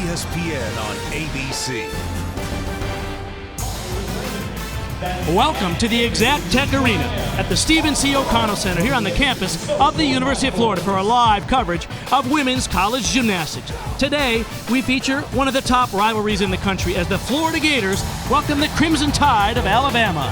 ESPN on ABC. Welcome to the Exact Tech Arena at the Stephen C. O'Connell Center here on the campus of the University of Florida for our live coverage of women's college gymnastics. Today, we feature one of the top rivalries in the country as the Florida Gators welcome the Crimson Tide of Alabama.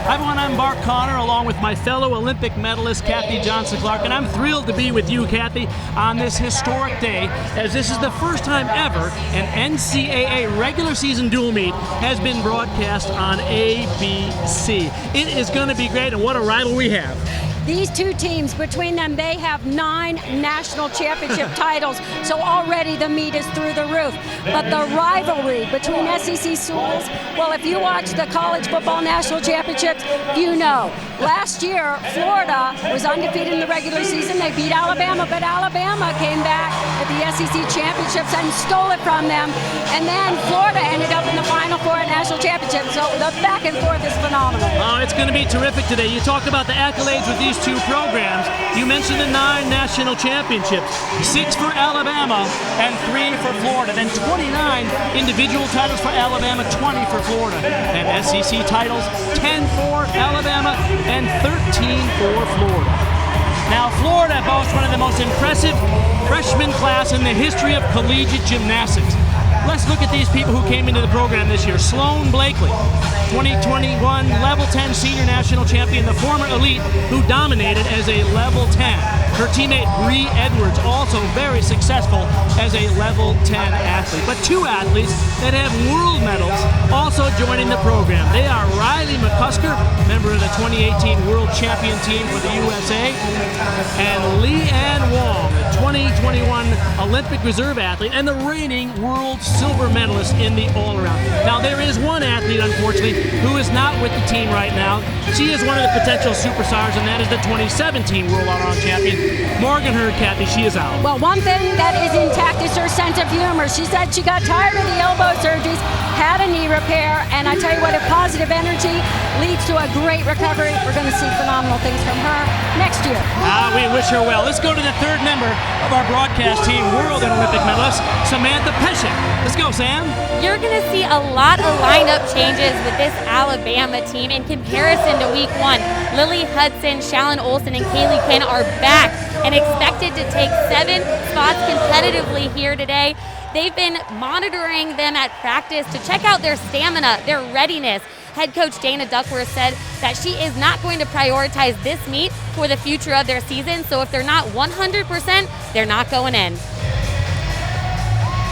Hi everyone, I'm Bart Connor along with my fellow Olympic medalist Kathy Johnson-Clark, and I'm thrilled to be with you, Kathy, on this historic day as this is the first time ever an NCAA regular season dual meet has been broadcast on ABC. It is going to be great, and what a rival we have. These two teams, between them, they have 9 national championship titles, so already the meet is through the roof. But the rivalry between SEC schools, well, if you watch the college football national championships, you know. Last year, Florida was undefeated in the regular season. They beat Alabama, but Alabama came back at the SEC championships and stole it from them. And then Florida ended up in the Final Four at national championships, so the back and forth is phenomenal. Oh, it's going to be terrific today. You talk about the accolades with these two programs. You mentioned the 9 national championships, 6 for Alabama and 3 for Florida. Then 29 individual titles for Alabama, 20 for Florida. And SEC titles, 10 for Alabama and 13 for Florida. Now, Florida boasts one of the most impressive freshman class in the history of collegiate gymnastics. Let's look at these people who came into the program this year. Sloan Blakely, 2021 Level 10 Senior National Champion, the former elite who dominated as a Level 10. Her teammate Bree Edwards, also very successful as a Level 10 athlete. But 2 athletes that have world medals also joining the program. They are Riley McCusker, member of the 2018 World Champion team for the USA, and Leanne Wong, the 2021 Olympic Reserve athlete and the reigning world silver medalist in the all-around. Now, there is one athlete, unfortunately, who is not with the team right now. She is one of the potential superstars, and that is the 2017 World All-Around Champion, Morgan Hurd. Kathy, she is out. Well, one thing that is intact is her sense of humor. She said she got tired of the elbow surgeries, had a knee repair, and I tell you what, if positive energy leads to a great recovery, we're going to see phenomenal things from her next year. We wish her well. Let's go to the third member of our broadcast team, world and Olympic medalist, Samantha Peshek. Let's go, Sam. You're going to see a lot of lineup changes with this Alabama team in comparison to week 1. Lily Hudson, Shallon Olsen, and Kaylee Quinn are back and expected to take 7 spots competitively here today. They've been monitoring them at practice to check out their stamina, their readiness. Head coach Dana Duckworth said that she is not going to prioritize this meet for the future of their season, so if they're not 100%, they're not going in.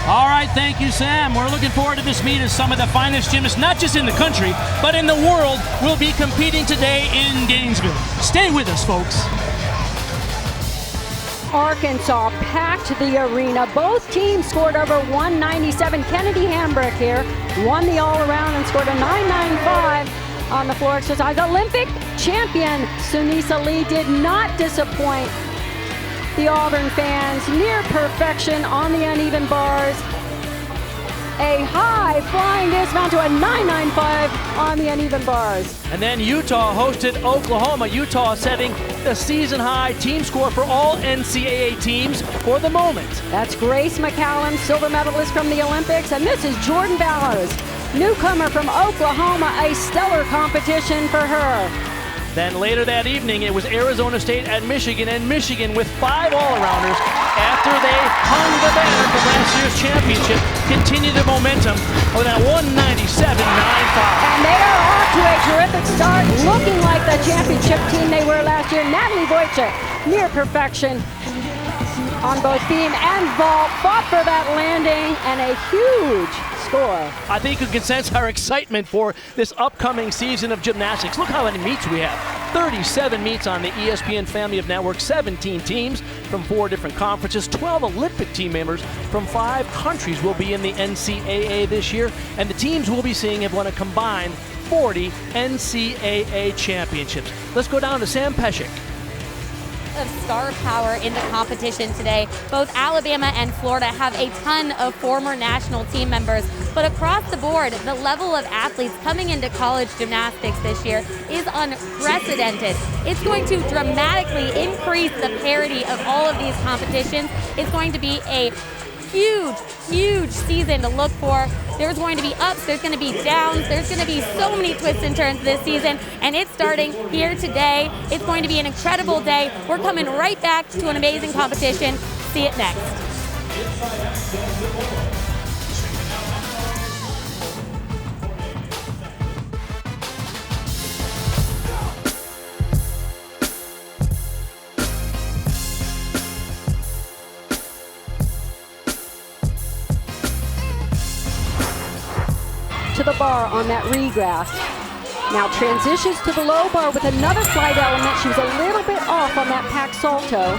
All right, thank you, Sam. We're looking forward to this meet as some of the finest gymnasts, not just in the country, but in the world, will be competing today in Gainesville. Stay with us, folks. Arkansas packed the arena. Both teams scored over 197. Kennedy Hambrick here won the all-around and scored a 995 on the floor exercise. Olympic champion Sunisa Lee did not disappoint the Auburn fans. Near perfection on the uneven bars. A high flying dismount to a 995 on the uneven bars. And then Utah hosted Oklahoma. Utah setting the season high team score for all NCAA teams for the moment. That's Grace McCallum, silver medalist from the Olympics, and this is Jordan Bowers, newcomer from Oklahoma, a stellar competition for her. Then later that evening, it was Arizona State at Michigan, and Michigan with 5 all-arounders after they hung the banner from last year's championship, continue the momentum of that 197.95. And they are off to a terrific start, looking like the championship team they were last year. Natalie Wojcik, near perfection on both beam and vault, fought for that landing, and a huge score. I think you can sense our excitement for this upcoming season of gymnastics. Look how many meets we have. 37 meets on the ESPN family of networks, 17 teams from 4 different conferences, 12 Olympic team members from 5 countries will be in the NCAA this year, and the teams we'll be seeing have won a combined 40 NCAA championships. Let's go down to Sam Peshek. Of star power in the competition today. Both Alabama and Florida have a ton of former national team members, but across the board, the level of athletes coming into college gymnastics this year is unprecedented. It's going to dramatically increase the parity of all of these competitions. It's going to be a huge, huge season to look for. There's going to be ups, there's going to be downs, there's going to be so many twists and turns this season, and it's starting here today. It's going to be an incredible day. We're coming right back to an amazing competition. See it next. To the bar on that regraph. Now transitions to the low bar with another flight element. She was a little bit off on that pack salto.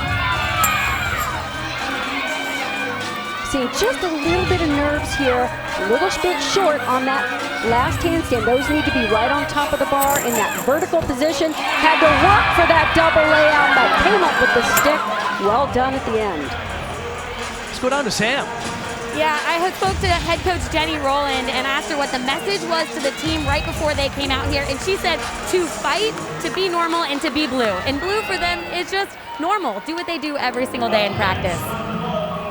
Seeing just a little bit of nerves here, a little bit short on that last handstand. Those need to be right on top of the bar in that vertical position. Had to work for that double layout, but came up with the stick. Well done at the end. Let's go down to Sam. Yeah, I had spoke to head coach Jenny Rowland and asked her what the message was to the team right before they came out here, and she said to fight, to be normal, and to be blue. And blue for them is just normal. Do what they do every single day in practice.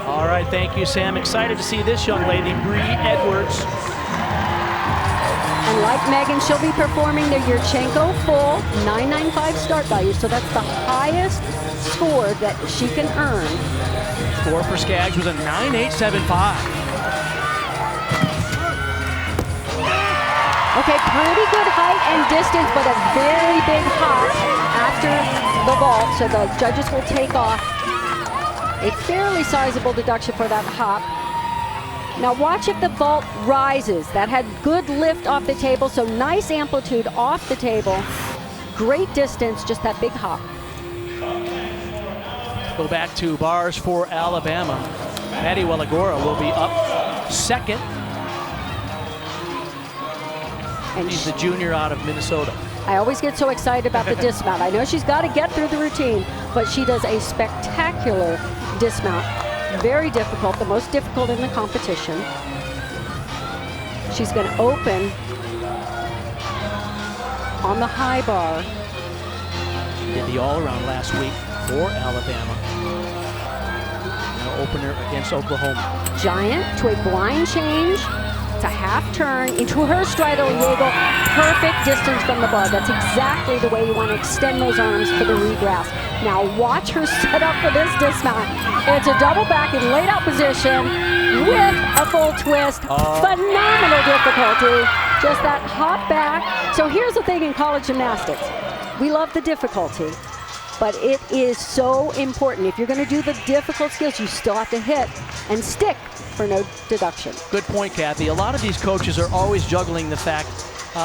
All right, thank you, Sam. Excited to see this young lady, Bree Edwards. And like Megan, she'll be performing the Yurchenko full 995 start value, so that's the highest score that she can earn. Score for Skaggs was a 9.875. Okay, pretty good height and distance, but a very big hop after the vault, so the judges will take off a fairly sizable deduction for that hop. Now watch if the vault rises. That had good lift off the table, so nice amplitude off the table. Great distance, just that big hop. Go back to bars for Alabama. Maddie Walagora will be up second. And She's the junior out of Minnesota. I always get so excited about the dismount. I know she's got to get through the routine, but she does a spectacular dismount. Very difficult, the most difficult in the competition. She's going to open on the high bar. Did the all-around last week for Alabama. Now opener against Oklahoma. Giant to a blind change to half turn into her straddle wiggle. Perfect distance from the bar. That's exactly the way you want to extend those arms for the regraph. Now watch her set up for this dismount. It's a double back in laid out position with a full twist. Phenomenal difficulty. Just that hop back. So here's the thing in college gymnastics. We love the difficulty, but it is so important. If you're going to do the difficult skills, you still have to hit and stick for no deduction. Good point, Kathy. A lot of these coaches are always juggling the fact,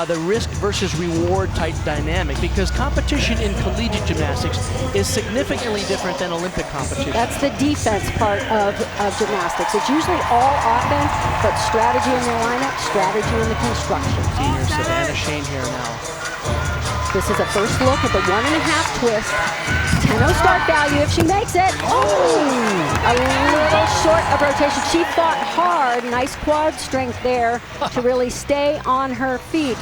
the risk versus reward type dynamic, because competition in collegiate gymnastics is significantly different than Olympic competition. That's the defense part of gymnastics. It's usually all offense, but strategy in the lineup, strategy in the construction. Senior Savannah Shane here now. This is a first look at the 1.5 twist. 10-0 start value if she makes it. Oh, a little short of rotation. She fought hard. Nice quad strength there to really stay on her feet.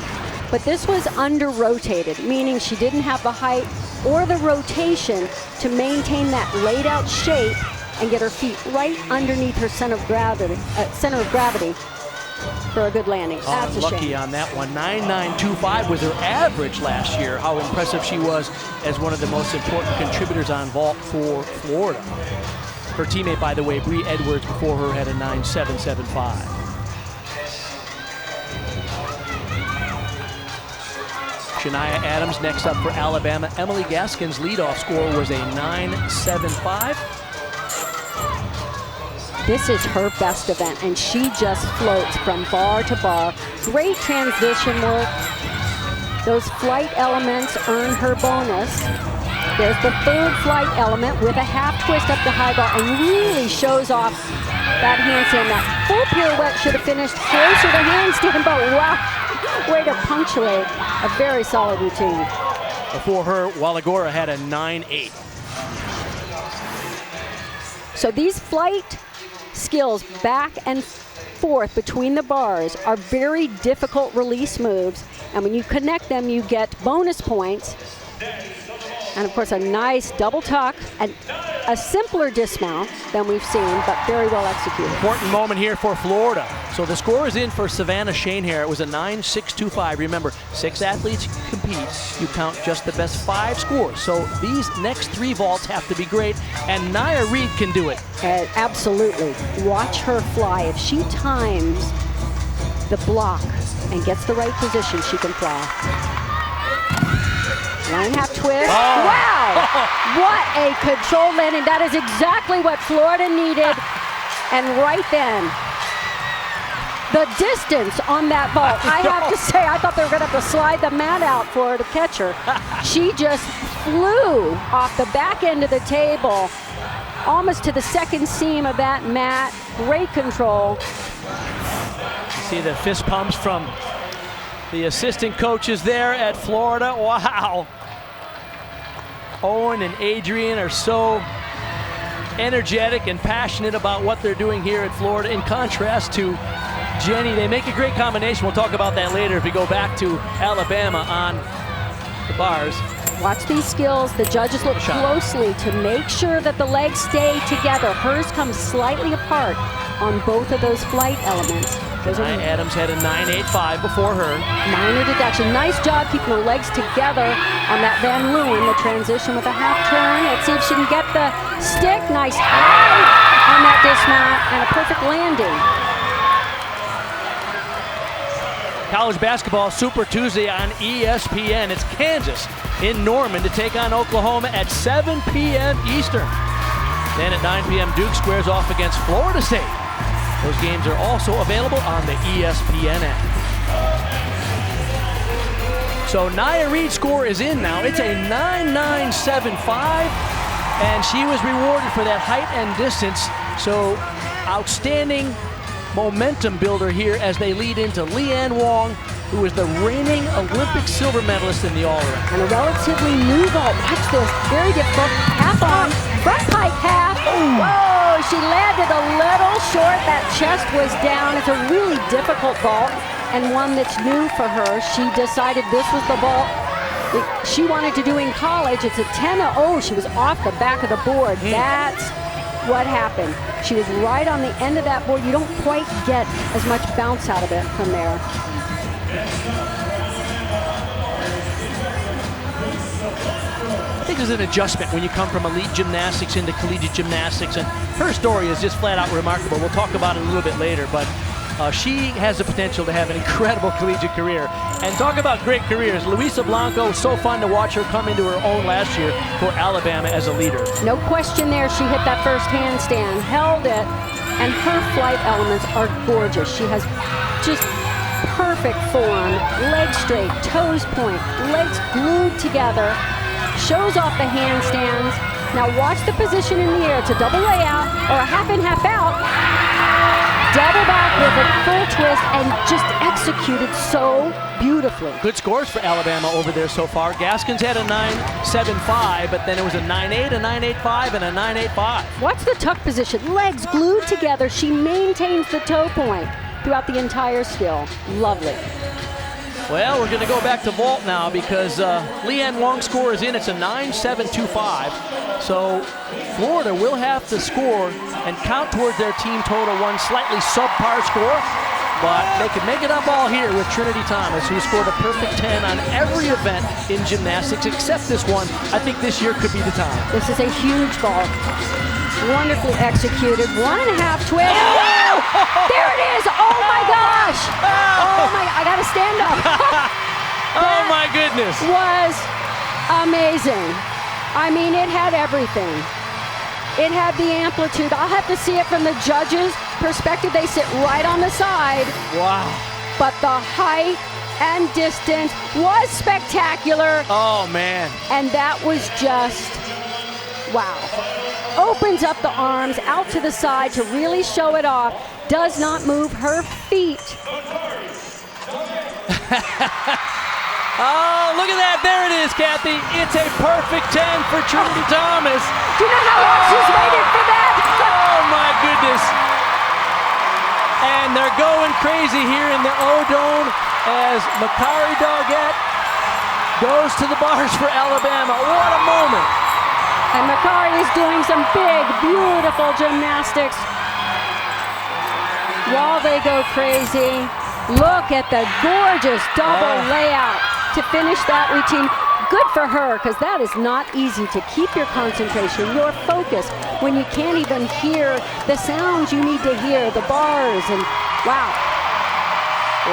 But this was under-rotated, meaning she didn't have the height or the rotation to maintain that laid out shape and get her feet right underneath her center of gravity for a good landing. That's a lucky shame. on that one. 9.925 was her average last year. How impressive she was as one of the most important contributors on vault for Florida. Her teammate, by the way, Bree Edwards, before her had a 9.775. Shania Adams next up for Alabama. Emily Gaskin's leadoff score was a 9.75. This is her best event, and she just floats from bar to bar. Great transition work. Those flight elements earn her bonus. There's the third flight element with a half twist up the high bar and really shows off that handstand. That full pirouette should have finished closer to handstand, but wow, way to punctuate a very solid routine. Before her, Walagora had a 9.8. So these flight skills back and forth between the bars are very difficult release moves, and when you connect them you get bonus points, and of course a nice double tuck, and a simpler dismount than we've seen, but very well executed. Important moment here for Florida. So the score is in for Savannah Shane here. It was a 9.625. Remember, 6 athletes compete. You count just the best 5 scores. So these next 3 vaults have to be great, and Nia Reed can do it. Absolutely. Watch her fly. If she times the block and gets the right position, she can fly. 9.5 twist. Oh. Wow! What a controlled landing. That is exactly what Florida needed. And right then, the distance on that vault, I have to say, I thought they were going to have to slide the mat out for her to catch her. She just flew off the back end of the table, almost to the second seam of that mat. Great control. See the fist pumps from the assistant coaches there at Florida. Wow. Owen and Adrian are so energetic and passionate about what they're doing here at Florida, in contrast to Jenny. They make a great combination. We'll talk about that later if we go back to Alabama on the bars. Watch these skills. The judges look closely to make sure that the legs stay together. Hers comes slightly apart on both of those flight elements. Nia Adams had a 9.85 before her. Minor deduction. Nice job keeping her legs together on that Van Leeuwen. The transition with a half turn. Let's see if she can get the stick. Nice high on that dismount and a perfect landing. College basketball Super Tuesday on ESPN. It's Kansas in Norman to take on Oklahoma at 7 p.m. Eastern. Then at 9 p.m. Duke squares off against Florida State. Those games are also available on the ESPN app. So Nia Reed's score is in now. It's a 9.975, and she was rewarded for that height and distance. So outstanding momentum builder here as they lead into Leanne Wong, who is the reigning Olympic silver medalist in the all-around. And a relatively new vault. Watch this. Very difficult. Half on. Front pike half. Whoa! She landed a little short. That chest was down. It's a really difficult vault and one that's new for her. She decided this was the vault she wanted to do in college. It's a 10-0. She was off the back of the board. That's what happened. She was right on the end of that board. You don't quite get as much bounce out of it from there. I think there's an adjustment when you come from elite gymnastics into collegiate gymnastics, and her story is just flat out remarkable. We'll talk about it a little bit later, but she has the potential to have an incredible collegiate career. And talk about great careers. Luisa Blanco, so fun to watch her come into her own last year for Alabama as a leader. No question there. She hit that first handstand, held it, and her flight elements are gorgeous. She has just perfect form, legs straight, toes point, legs glued together, shows off the handstands. Now watch the position in the air. It's a double layout or a half in, half out. Double back with a full twist and just executed so beautifully. Good scores for Alabama over there so far. Gaskins had a 9.75, but then it was a 9.8, a 9.85, and a 9.85. Watch the tuck position. Legs glued together. She maintains the toe point throughout the entire skill. Lovely. Well, we're going to go back to vault now because Leanne Wong's score is in. It's a 9.725. So Florida will have to score and count towards their team total one slightly subpar score. But they can make it up all here with Trinity Thomas, who scored a perfect 10 on every event in gymnastics except this one. I think this year could be the time. This is a huge vault. Wonderfully executed. 1.5 twist. Oh! There it is. Oh my gosh. Oh my, I gotta stand up. Oh my goodness. Was amazing. I mean, it had everything. It had the amplitude. I'll have to see it from the judges' perspective. They sit right on the side. Wow. But the height and distance was spectacular. Oh man. And that was just, wow. Opens up the arms out to the side to really show it off. Does not move her feet. Oh, look at that. There it is, Kathy. It's a perfect 10 for Trinity Thomas. Do you know how long she's waited for that? Oh, my goodness. And they're going crazy here in the O-Dome as Makari Doggett goes to the bars for Alabama. What a moment. And Makari is doing some big, beautiful gymnastics while they go crazy. Look at the gorgeous double layout to finish that routine. Good for her, because that is not easy to keep your concentration, your focus, when you can't even hear the sounds you need to hear, the bars, and wow.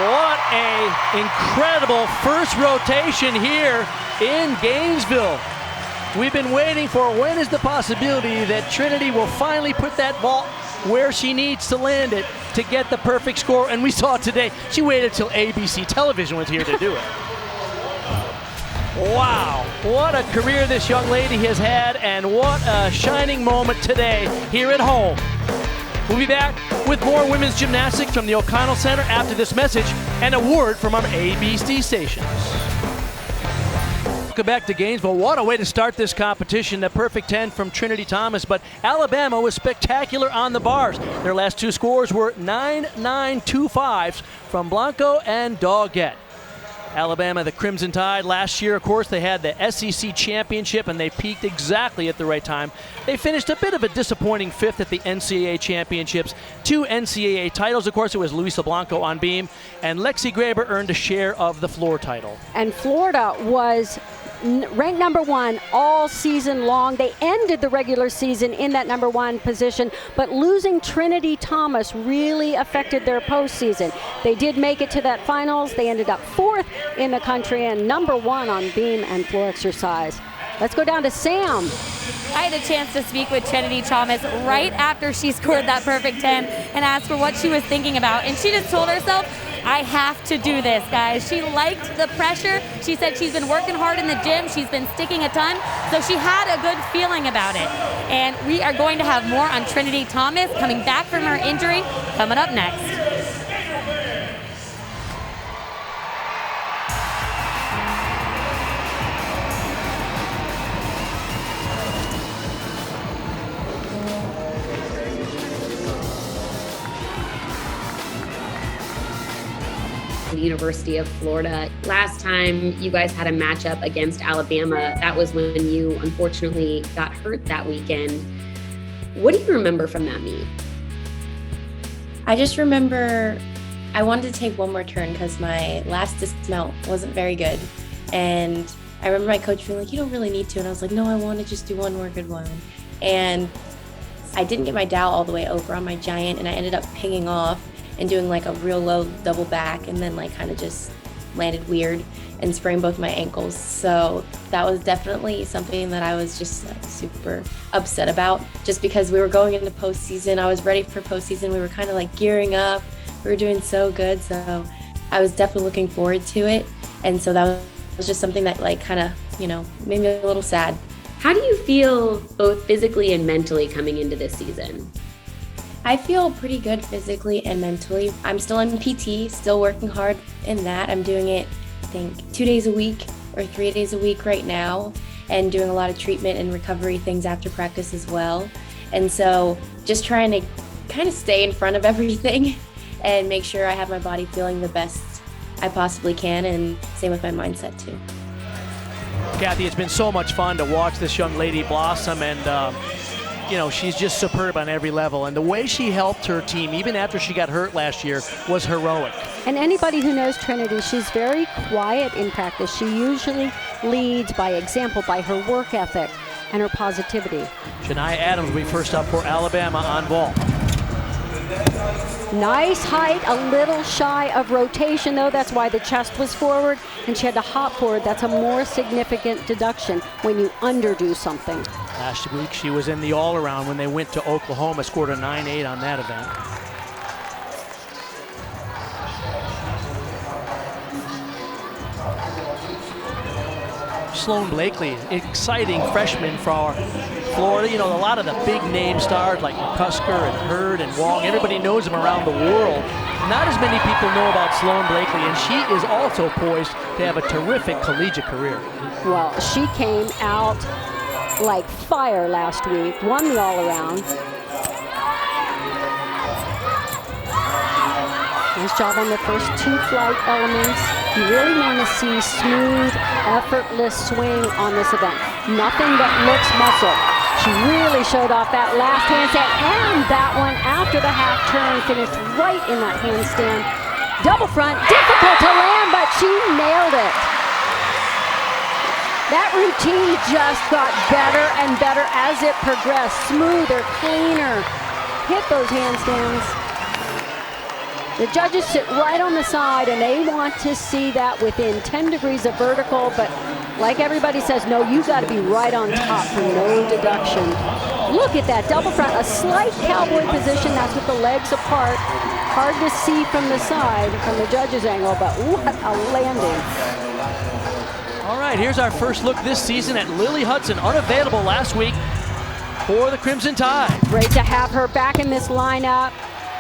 What a incredible first rotation here in Gainesville. We've been waiting for when is the possibility that Trinity will finally put that ball where she needs to land it to get the perfect score, and we saw it today. She waited till ABC television was here to do it. Wow, what a career this young lady has had, and what a shining moment today here at home. We'll be back with more women's gymnastics from the O'Connell Center after this message and a word from our ABC stations. Welcome back to Gainesville. What a way to start this competition. The perfect 10 from Trinity Thomas, but Alabama was spectacular on the bars. Their last two scores were 9-9-2-5s from Blanco and Doggett. Alabama, the Crimson Tide, last year, of course, they had the SEC championship and they peaked exactly at the right time. They finished a bit of a disappointing fifth at the NCAA championships. 2 NCAA titles, of course, it was Luisa Blanco on beam, and Lexi Graber earned a share of the floor title. And Florida was ranked number 1 all season long. They ended the regular season in that number 1 position, but losing Trinity Thomas really affected their postseason. They did make it to that finals. They ended up 4th in the country and number 1 on beam and floor exercise. Let's go down to Sam. I had a chance to speak with Trinity Thomas right after she scored that perfect 10 and asked her what she was thinking about, and she just told herself, I have to do this, guys. She liked the pressure. She said she's been working hard in the gym. She's been sticking a ton. So she had a good feeling about it. And we are going to have more on Trinity Thomas coming back from her injury coming up next. The University of Florida. Last time you guys had a matchup against Alabama, that was when you unfortunately got hurt that weekend. What do you remember from that meet? I just remember I wanted to take one more turn because my last dismount wasn't very good. And I remember my coach being like, you don't really need to. And I was like, no, I want to just do one more good one. And I didn't get my dowel all the way over on my giant, and I ended up pinging off and doing like a real low double back, and then like kind of just landed weird and sprained both my ankles. So that was definitely something that I was just super upset about, just because we were going into postseason. I was ready for postseason. We were kind of like gearing up. We were doing so good. So I was definitely looking forward to it. And so that was just something that like kind of, made me a little sad. How do you feel both physically and mentally coming into this season? I feel pretty good physically and mentally. I'm still in PT, still working hard in that. I'm doing it, I think, 2 days a week or 3 days a week right now, and doing a lot of treatment and recovery things after practice as well. And so just trying to kind of stay in front of everything and make sure I have my body feeling the best I possibly can, and same with my mindset too. Kathy, it's been so much fun to watch this young lady blossom, and she's just superb on every level. And the way she helped her team, even after she got hurt last year, was heroic. And anybody who knows Trinity, she's very quiet in practice. She usually leads by example, by her work ethic and her positivity. Shania Adams will be first up for Alabama on vault. Nice height, a little shy of rotation though. That's why the chest was forward and she had to hop forward. That's a more significant deduction when you underdo something. Last week she was in the all-around when they went to Oklahoma, scored a 9.8 on that event. Sloan Blakely, exciting freshman for Florida. A lot of the big name stars like McCusker and Hurd and Wong, everybody knows them around the world. Not as many people know about Sloan Blakely, and she is also poised to have a terrific collegiate career. Well, she came out like fire last week, won the all-around. Nice job on the first 2 flight elements. You really want to see smooth, effortless swing on this event. Nothing that looks muscle. She really showed off that last handstand, and that one after the half turn finished right in that handstand. Double front, difficult to land, but she nailed it. That routine just got better and better as it progressed. Smoother, cleaner. Hit those handstands. The judges sit right on the side and they want to see that within 10 degrees of vertical, but like everybody says, no, you got to be right on top for no deduction. Look at that double front, a slight cowboy position. That's with the legs apart. Hard to see from the side, from the judge's angle, but what a landing. All right, here's our first look this season at Lily Hudson, unavailable last week for the Crimson Tide. Great to have her back in this lineup.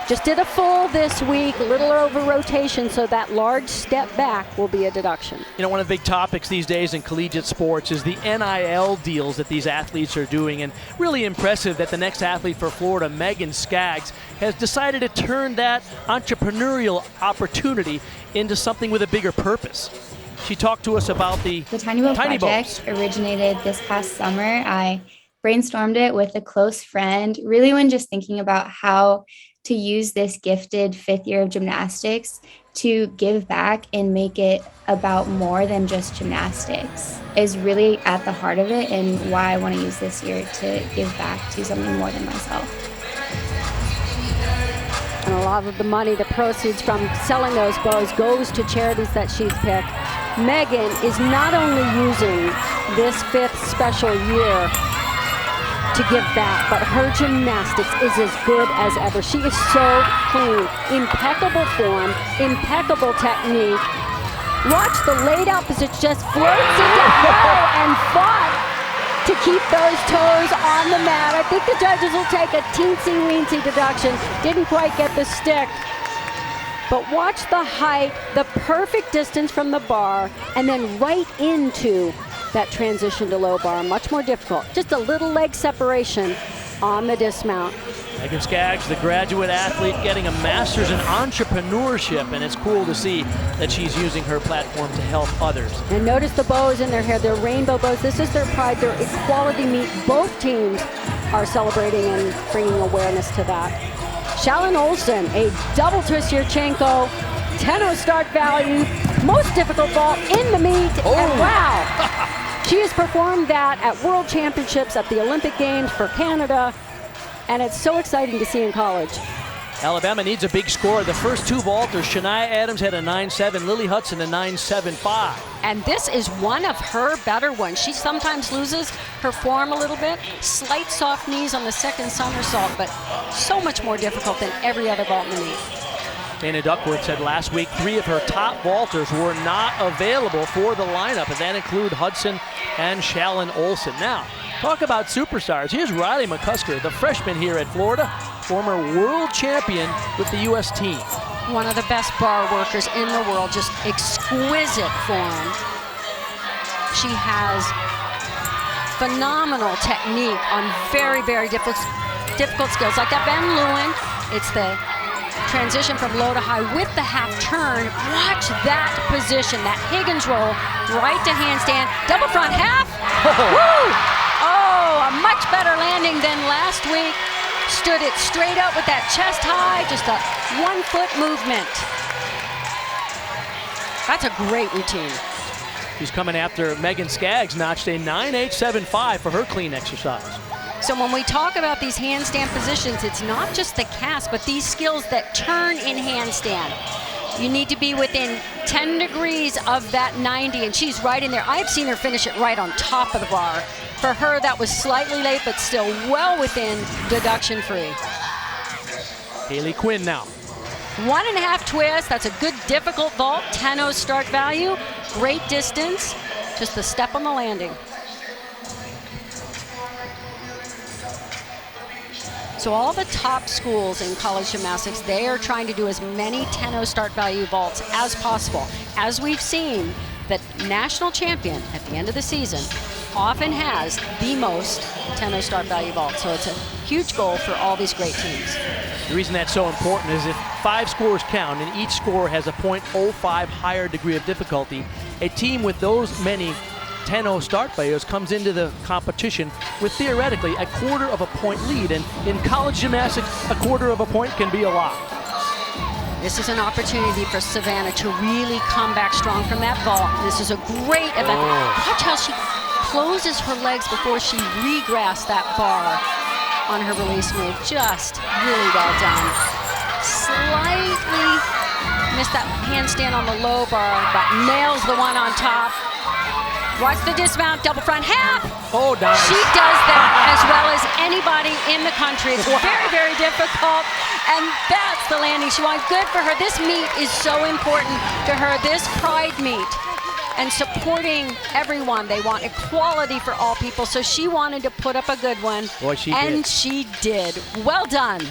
Just did a full this week, a little over rotation, so that large step back will be a deduction. You know, one of the big topics these days in collegiate sports is the NIL deals that these athletes are doing, and really impressive that the next athlete for Florida, Megan Skaggs, has decided to turn that entrepreneurial opportunity into something with a bigger purpose. She talked to us about the Tiny Boat Project originated this past summer. I brainstormed it with a close friend, really when just thinking about how to use this gifted 5th year of gymnastics to give back and make it about more than just gymnastics is really at the heart of it, and why I want to use this year to give back to something more than myself. And a lot of the money, the proceeds from selling those bows, goes to charities that she's picked. Megan is not only using this 5th special year to give back, but her gymnastics is as good as ever. She is so clean, impeccable form, impeccable technique. Watch the laid out position, just floats into hell and fought to keep those toes on the mat. I think the judges will take a teensy-weensy deduction. Didn't quite get the stick. But watch the height, the perfect distance from the bar, and then right into that transition to low bar. Much more difficult. Just a little leg separation on the dismount. Megan Skaggs, the graduate athlete, getting a master's in entrepreneurship, and it's cool to see that she's using her platform to help others. And notice the bows in their hair, their rainbow bows. This is their pride, their equality meet. Both teams are celebrating and bringing awareness to that. Shalyn Olsen, a double twist Yurchenko, 10-0 start value, most difficult vault in the meet, and wow! She has performed that at World Championships, at the Olympic Games for Canada, and it's so exciting to see in college. Alabama needs a big score. The first two vaulters, Shania Adams had a 9.7, Lily Hudson a 9.75. And this is one of her better ones. She sometimes loses her form a little bit. Slight soft knees on the second somersault, but so much more difficult than every other vault in the meet. Dana Duckworth said last week 3 of her top vaulters were not available for the lineup, and that include Hudson and Shalyn Olsen. Now, talk about superstars. Here's Riley McCusker, the freshman here at Florida, former world champion with the U.S. team. One of the best bar workers in the world, just exquisite form. She has phenomenal technique on very, very difficult skills, like that Ben Lewin. It's the transition from low to high with the half turn. Watch that position, that Higgins roll, right to handstand, double front half. Woo! Oh, a much better landing than last week. Stood it straight up with that chest high, just a 1-foot movement. That's a great routine. She's coming after Megan Skaggs, notched a 9.875 for her clean exercise. So when we talk about these handstand positions, it's not just the cast, but these skills that turn in handstand. You need to be within 10 degrees of that 90, and she's right in there. I've seen her finish it right on top of the bar. For her, that was slightly late, but still well within deduction free. Haley Quinn now. 1.5 twist, that's a good difficult vault, 10-0 start value, great distance, just a step on the landing. So all the top schools in college gymnastics, they are trying to do as many 10-0 start value vaults as possible. As we've seen, the national champion at the end of the season often has the most 10-0 start value vaults. So it's a huge goal for all these great teams. The reason that's so important is if 5 scores count and each score has a .05 higher degree of difficulty, a team with those many 10-0 start. Bayos comes into the competition with theoretically a quarter of a point lead, and in college gymnastics, a quarter of a point can be a lot. This is an opportunity for Savannah to really come back strong from that vault. This is a great event. Watch how she closes her legs before she regrasps that bar on her release move. Just really well done. Slightly missed that handstand on the low bar, but nails the one on top. Watch the dismount, double front half. Oh, nice. She does that as well as anybody in the country. It's very, very difficult, and that's the landing she wants. Good for her. This meet is so important to her, this pride meet, and supporting everyone. They want equality for all people, so she wanted to put up a good one. Boy, she and did. she did. Well done.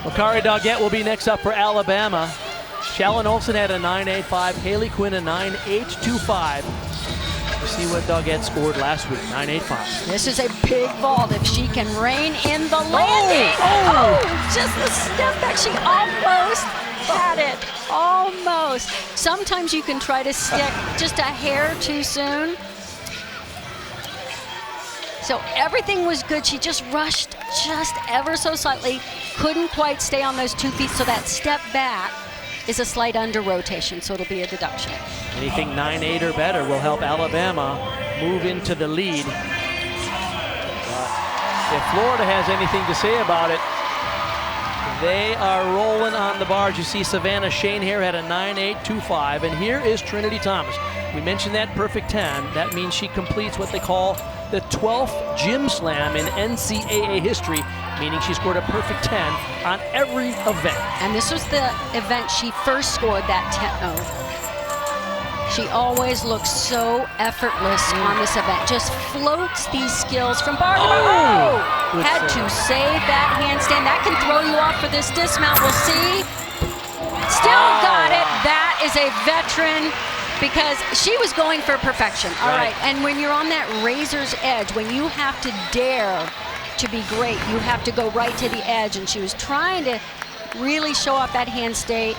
Makari Doggett will be next up for Alabama. Shalyn Olson had a 9.85, Haley Quinn a 9.825. You see what Doggett scored last week, 9.85. This is a big vault if she can rein in the landing. Oh, just the step back. She almost had it. Almost. Sometimes you can try to stick just a hair too soon. So everything was good. She just rushed just ever so slightly. Couldn't quite stay on those 2 feet, so that step back is a slight under rotation, so it'll be a deduction. Anything 9.8 or better will help Alabama move into the lead. If Florida has anything to say about it, they are rolling on the bars. You see Savannah Schoenherr had a 9.825, and here is Trinity Thomas. We mentioned that perfect 10. That means she completes what they call the 12th gym slam in NCAA history, meaning she scored a perfect 10 on every event. And this was the event she first scored that 10-0. She always looks so effortless on this event. Just floats these skills from bar to bar. Oh! Had to save that handstand. That can throw you off for this dismount. We'll see. Still got it. That is a veteran, because she was going for perfection. All right. And when you're on that razor's edge, when you have to dare to be great, you have to go right to the edge. And she was trying to really show off that handstand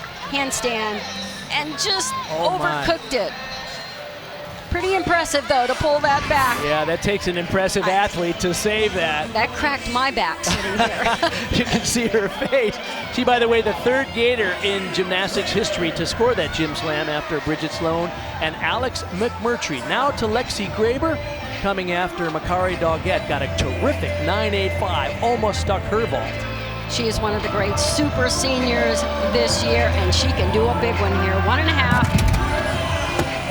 and just overcooked it. Pretty impressive, though, to pull that back. Yeah, that takes an impressive athlete to save that. That cracked my back sitting here. You can see her face. She, by the way, the third gator in gymnastics history to score that gym slam after Bridget Sloan and Alex McMurtry. Now to Lexi Graber, coming after Makari Doggett. Got a terrific 9.85, almost stuck her vault. She is one of the great super seniors this year, and she can do a big one here. 1.5.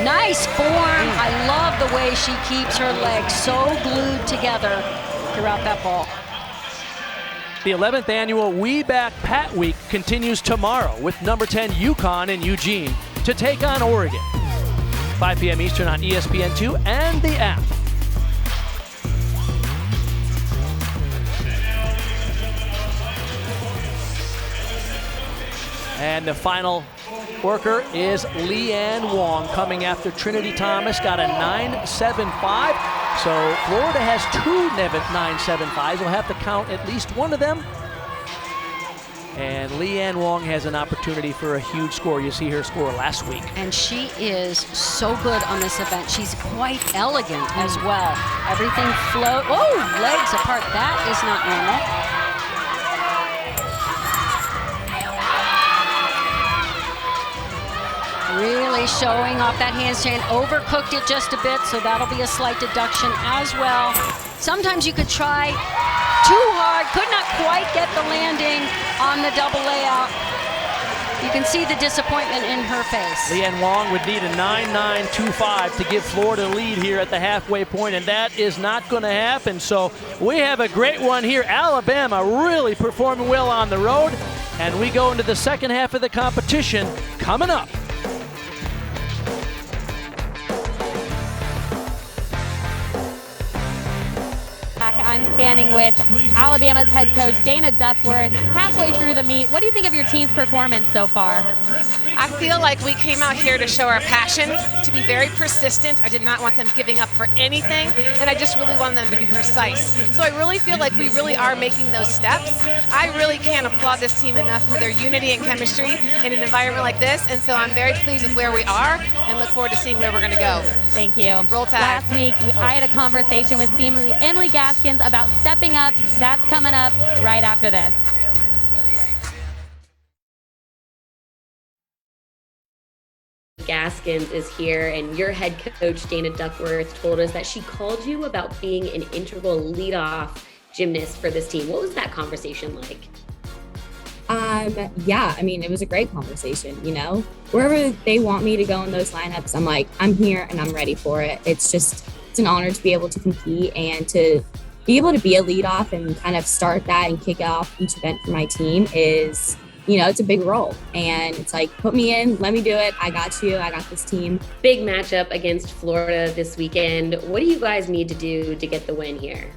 Nice form. I love the way she keeps her legs so glued together throughout that ball. The 11th annual We Back Pat Week continues tomorrow with number 10 UConn in Eugene to take on Oregon. 5 p.m. Eastern on ESPN2 and the app. And the final worker is Leanne Wong coming after Trinity Thomas. Got a 9.75. So Florida has two 9.75s. We'll have to count at least one of them. And Leanne Wong has an opportunity for a huge score. You see her score last week. And she is so good on this event. She's quite elegant as well. Everything float. Oh, legs apart. That is not normal. Really showing off that handstand. Overcooked it just a bit, so that'll be a slight deduction as well. Sometimes you could try too hard, could not quite get the landing on the double layout. You can see the disappointment in her face. Leanne Wong would need a 9.925 to give Florida the lead here at the halfway point, and that is not going to happen. So we have a great one here. Alabama really performing well on the road, and we go into the second half of the competition coming up. I'm standing with Alabama's head coach, Dana Duckworth, halfway through the meet. What do you think of your team's performance so far? I feel like we came out here to show our passion, to be very persistent. I did not want them giving up for anything, and I just really wanted them to be precise. So I really feel like we really are making those steps. I really can't applaud this team enough for their unity and chemistry in an environment like this, and so I'm very pleased with where we are and look forward to seeing where we're going to go. Thank you. Roll Tide. Last week, I had a conversation with Emily Gaskins about stepping up. That's coming up right after this. Gaskins is here, and your head coach, Dana Duckworth, told us that she called you about being an integral leadoff gymnast for this team. What was that conversation like? Yeah, I mean, it was a great conversation, you know. Wherever they want me to go in those lineups, I'm like, I'm here and I'm ready for it. It's an honor to be able to compete and to be able to be a leadoff and kind of start that and kick off each event for my team is, you know, it's a big role. And it's like, put me in, let me do it. I got you. I got this team. Big matchup against Florida this weekend. What do you guys need to do to get the win here?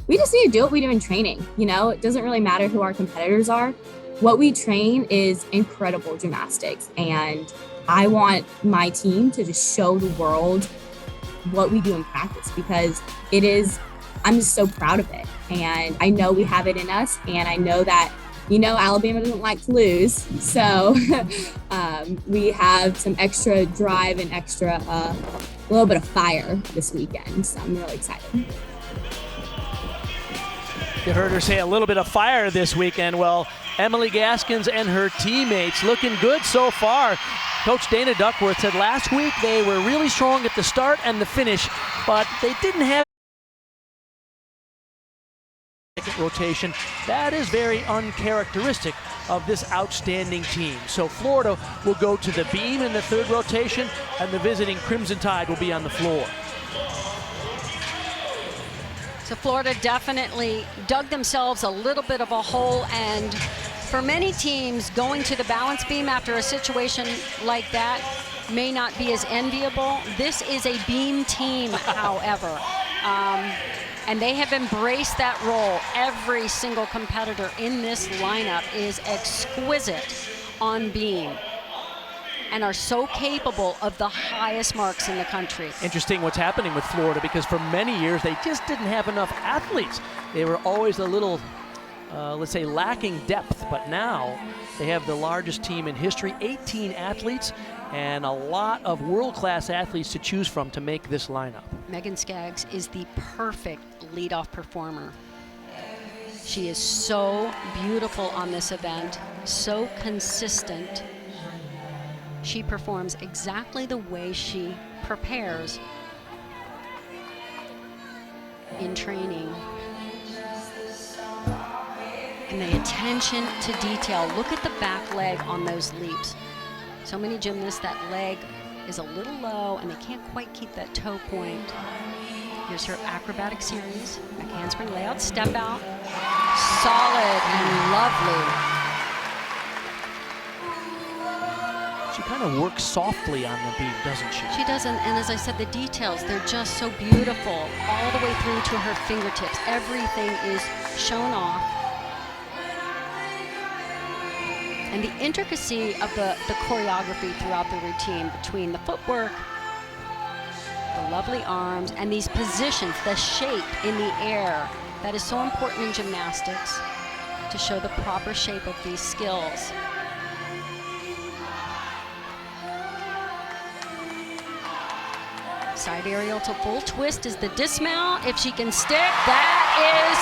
We just need to do what we do in training. You know, it doesn't really matter who our competitors are. What we train is incredible gymnastics. And I want my team to just show the world what we do in practice, because I'm just so proud of it. And I know we have it in us. And I know that, you know, Alabama doesn't like to lose. So we have some extra drive and a little bit of fire this weekend. So I'm really excited. You heard her say a little bit of fire this weekend. Well, Emily Gaskins and her teammates looking good so far. Coach Dana Duckworth said last week they were really strong at the start and the finish, but they didn't have second rotation. That is very uncharacteristic of this outstanding team. So Florida will go to the beam in the third rotation, and the visiting Crimson Tide will be on the floor. So Florida definitely dug themselves a little bit of a hole, and for many teams, going to the balance beam after a situation like that may not be as enviable. This is a beam team, however, and they have embraced that role. Every single competitor in this lineup is exquisite on beam and are so capable of the highest marks in the country. Interesting what's happening with Florida, because for many years they just didn't have enough athletes. They were always a little, let's say, lacking depth, but now they have the largest team in history, 18 athletes, and a lot of world-class athletes to choose from to make this lineup. Megan Skaggs is the perfect leadoff performer. She is so beautiful on this event, so consistent. She performs exactly the way she prepares in training. And the attention to detail. Look at the back leg on those leaps. So many gymnasts, that leg is a little low and they can't quite keep that toe point. Here's her acrobatic series. Back handspring layout, step out. Solid and lovely. She kind of works softly on the beam, doesn't she? She does, and as I said, the details, they're just so beautiful, all the way through to her fingertips. Everything is shown off. And the intricacy of the choreography throughout the routine, between the footwork, the lovely arms, and these positions, the shape in the air, that is so important in gymnastics to show the proper shape of these skills. Side aerial to full twist is the dismount. If she can stick, that is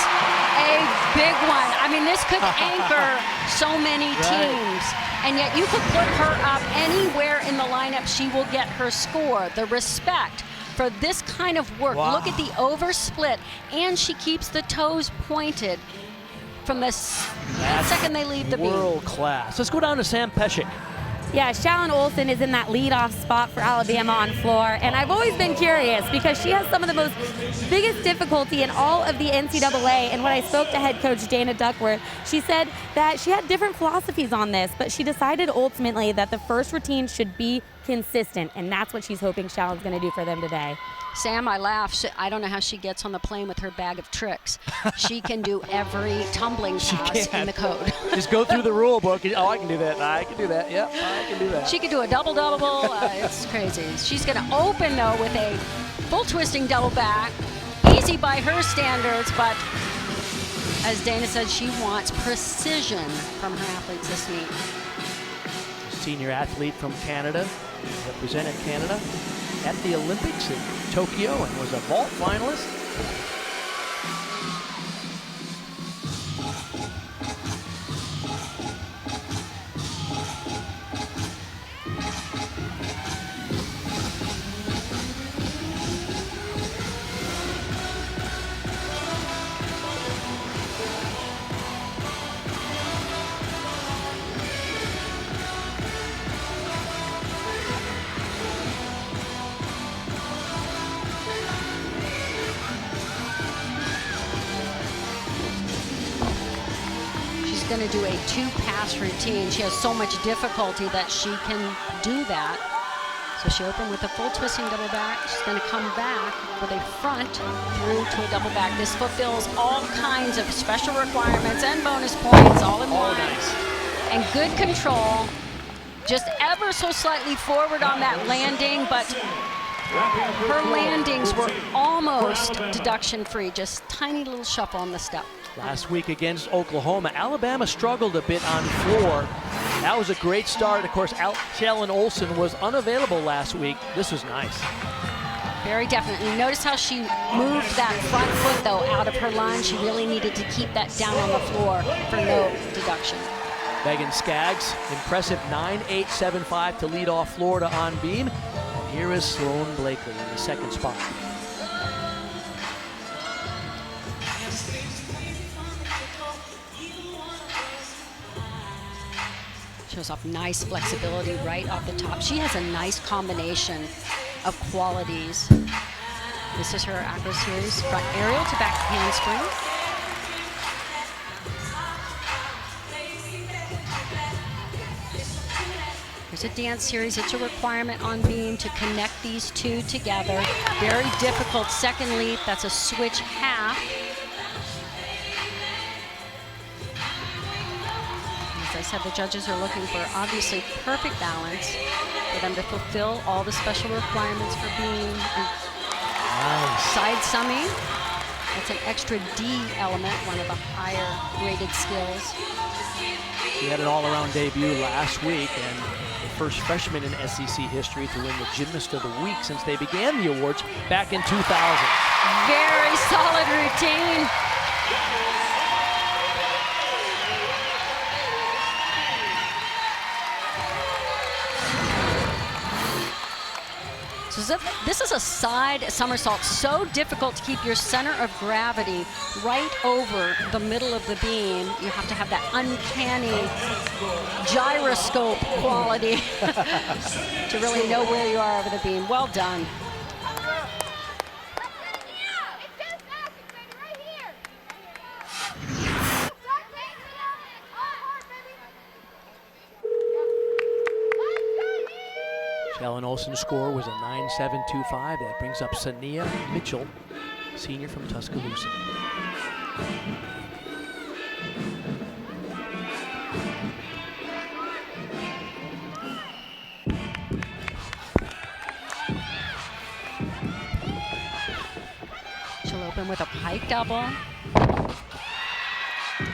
a big one. I mean, this could anchor so many teams. And yet you could put her up anywhere in the lineup, she will get her score. The respect for this kind of work. Wow. Look at the oversplit, and she keeps the toes pointed from the second they leave the beam. World class. Let's go down to Sam Pesek. Yeah, Shallon Olson is in that leadoff spot for Alabama on floor, and I've always been curious because she has some of the biggest difficulty in all of the NCAA. And when I spoke to head coach Dana Duckworth, she said that she had different philosophies on this, but she decided ultimately that the first routine should be consistent, and that's what she's hoping Shallon's going to do for them today. Sam, I laugh. I don't know how she gets on the plane with her bag of tricks. She can do every tumbling pass in the code. Just go through the rule book. Oh, I can do that. I can do that. Yep, I can do that. She can do a double-double. It's crazy. She's going to open, though, with a full twisting double back. Easy by her standards, but as Dana said, she wants precision from her athletes this meet. Senior athlete from Canada, represented Canada at the Olympics in Tokyo and was a vault finalist. Going to do a 2-pass routine. She has so much difficulty that she can do that. So she opened with a full twisting double back. She's going to come back with a front through to a double back. This fulfills all kinds of special requirements and bonus points all in one. Nice. And good control. Just ever so slightly forward on that landing, but her landings were almost deduction free. Just tiny little shuffle on the step. Last week against Oklahoma, Alabama struggled a bit on floor. That was a great start. Of course, Shallon Olsen was unavailable last week. This was nice. Very definitely. Notice how she moved that front foot, though, out of her lunge. She really needed to keep that down on the floor for no deduction. Megan Skaggs, impressive 9.875 to lead off Florida on beam. And here is Sloan Blakely in the second spot. Shows off nice flexibility right off the top. She has a nice combination of qualities. This is her acro series. Front aerial to back handspring. Here's a dance series. It's a requirement on beam to connect these two together. Very difficult second leap. That's a switch half. As I said, the judges are looking for obviously perfect balance for them to fulfill all the special requirements for being nice. Side summy. That's an extra D element, one of the higher rated skills. She had an all-around debut last week and the first freshman in SEC history to win the Gymnast of the Week since they began the awards back in 2000. Very solid routine. So this is a side somersault, so difficult to keep your center of gravity right over the middle of the beam. You have to have that uncanny gyroscope quality to really know where you are over the beam. Well done. Shallon Olsen's score was a 9.725. That brings up Sania Mitchell, senior from Tuscaloosa. She'll open with a pike double.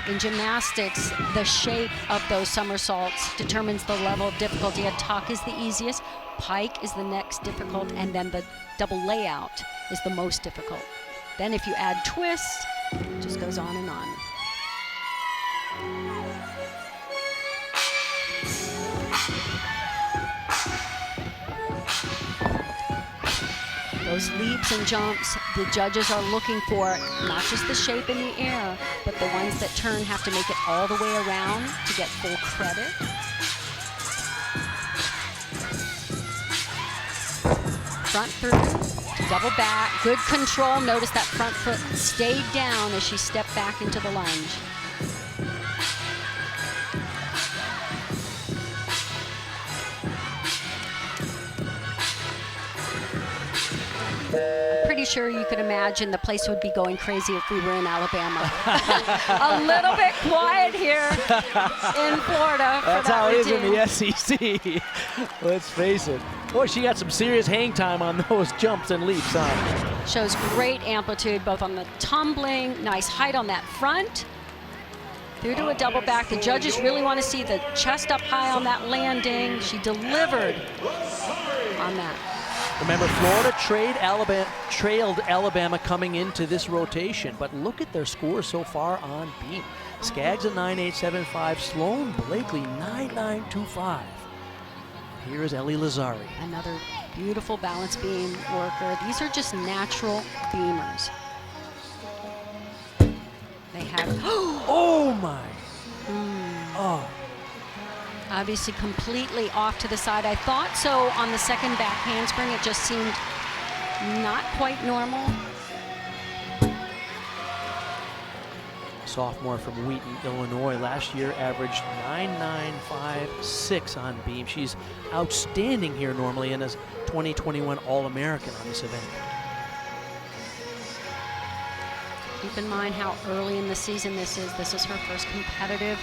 In gymnastics, the shape of those somersaults determines the level of difficulty. A tuck is the easiest, pike is the next difficult, and then the double layout is the most difficult. Then if you add twist, it just goes on and on. Those leaps and jumps, the judges are looking for not just the shape in the air, but the ones that turn have to make it all the way around to get full credit. Front through, to double back, good control. Notice that front foot stayed down as she stepped back into the lunge. I'm pretty sure you could imagine the place would be going crazy if we were in Alabama. A little bit quiet here in Florida. That's how it is in the SEC. Let's face it. Boy, she got some serious hang time on those jumps and leaps, huh? Shows great amplitude both on the tumbling, nice height on that front. Through to a double back. The judges really want to see the chest up high on that landing. She delivered on that. Remember, Florida trailed Alabama coming into this rotation, but look at their scores so far on beam. Skaggs a 9.875, Sloan Blakely 9.925. Here is Ellie Lazzari. Another beautiful balance beam worker. These are just natural beamers. They have, oh my. Oh. Obviously completely off to the side. I thought so on the second back handspring. It just seemed not quite normal. Sophomore from Wheaton, Illinois. Last year averaged 9.956 on beam. She's outstanding here normally and is 2021 All-American on this event. Keep in mind how early in the season this is. This is her first competitive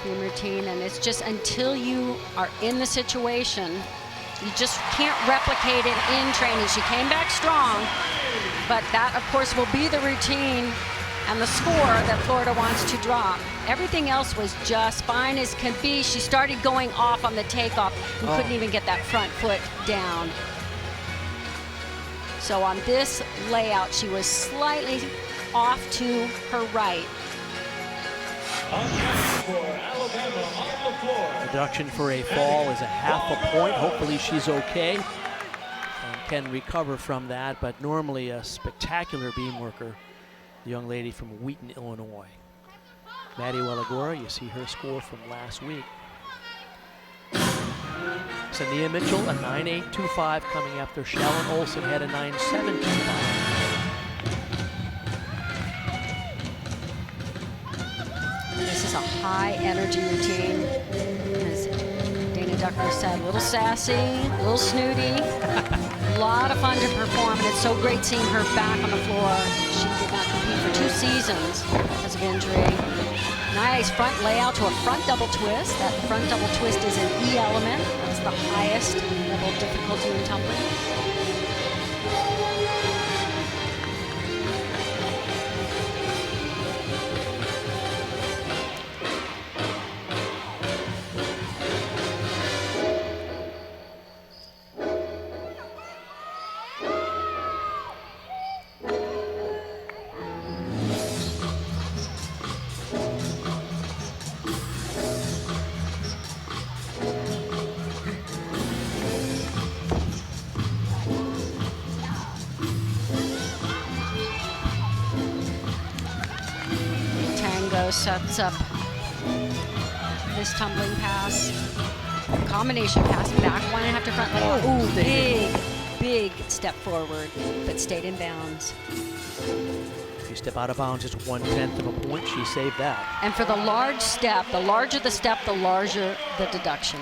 beam routine, and it's just until you are in the situation, you just can't replicate it in training. She came back strong, but that, of course, will be the routine and the score that Florida wants to drop. Everything else was just fine as can be. She started going off on the takeoff and couldn't even get that front foot down. So on this layout, she was slightly off to her right. Deduction for a fall is a half a point. Hopefully she's okay and can recover from that, but normally a spectacular beam worker, the young lady from Wheaton, Illinois. Maddie Wellagora, you see her score from last week. Sania Mitchell, a 9.825 coming after Shallon Olsen had a 9.725. This is a high energy routine. As Dana Ducker said, a little sassy, a little snooty. A lot of fun to perform, and it's so great seeing her back on the floor. She did not compete for 2 seasons because of injury. Nice front layout to a front double twist. That front double twist is an E element. That's the highest level of difficulty in tumbling. Sets up this tumbling pass, combination pass, back 1.5 to front layout. Ooh, big step forward, but stayed in bounds. If you step out of bounds, it's 1/10 of a point. She saved that. And for the large step, the larger the step, the larger the deduction.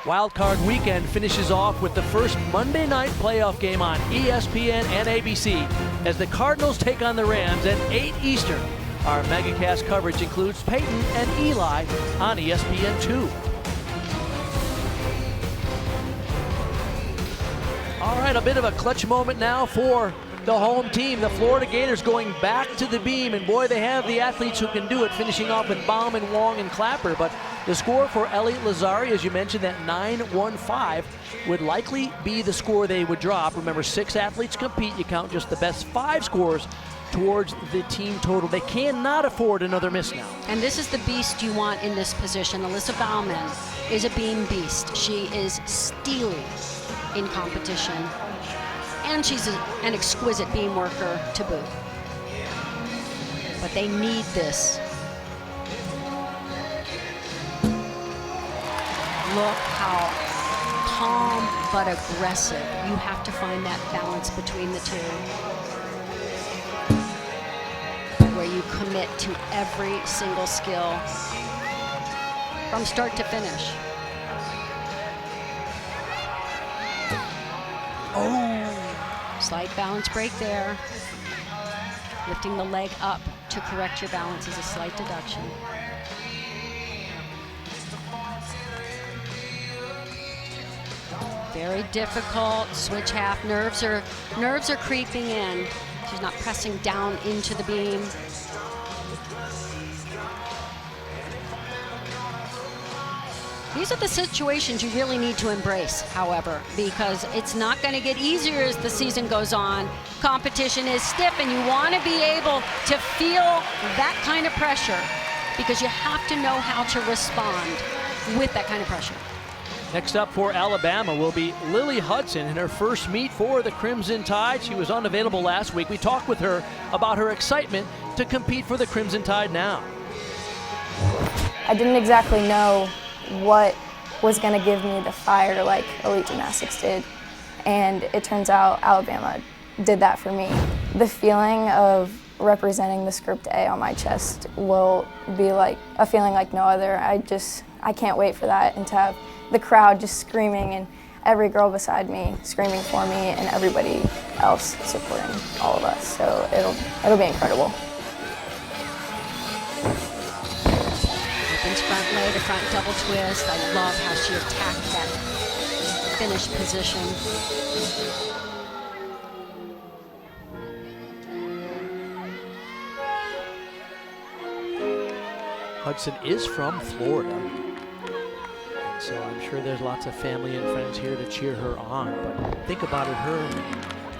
Wild Card Weekend finishes off with the first Monday night playoff game on ESPN and ABC as the Cardinals take on the Rams at 8 Eastern. Our MegaCast coverage includes Peyton and Eli on ESPN2. All right, a bit of a clutch moment now for the home team. The Florida Gators going back to the beam, and boy, they have the athletes who can do it, finishing off with Bauman, Wong, and Clapper. But the score for Ellie Lazzari, as you mentioned, that 9.15 would likely be the score they would drop. Remember, 6 athletes compete. You count just the best 5 scores towards the team total. They cannot afford another miss now. And this is the beast you want in this position. Alyssa Bauman is a beam beast. She is steely in competition, and she's an exquisite beam worker to boot. But they need this. Look how calm but aggressive. You have to find that balance between the two, where you commit to every single skill from start to finish. Slight balance break there. Lifting the leg up to correct your balance is a slight deduction. Very difficult. Switch half. Nerves are creeping in. She's not pressing down into the beam. These are the situations you really need to embrace, however, because it's not going to get easier as the season goes on. Competition is stiff, and you want to be able to feel that kind of pressure because you have to know how to respond with that kind of pressure. Next up for Alabama will be Lily Hudson in her first meet for the Crimson Tide. She was unavailable last week. We talked with her about her excitement to compete for the Crimson Tide now. I didn't exactly know what was going to give me the fire like elite gymnastics did, and it turns out Alabama did that for me. The feeling of representing the Script A on my chest will be like a feeling like no other. I can't wait for that, and to have the crowd just screaming and every girl beside me screaming for me and everybody else supporting all of us. So it'll be incredible. Opens front lay to front double twist. I love how she attacked that finish position. Hudson is from Florida, and so I'm sure there's lots of family and friends here to cheer her on. But think about it, her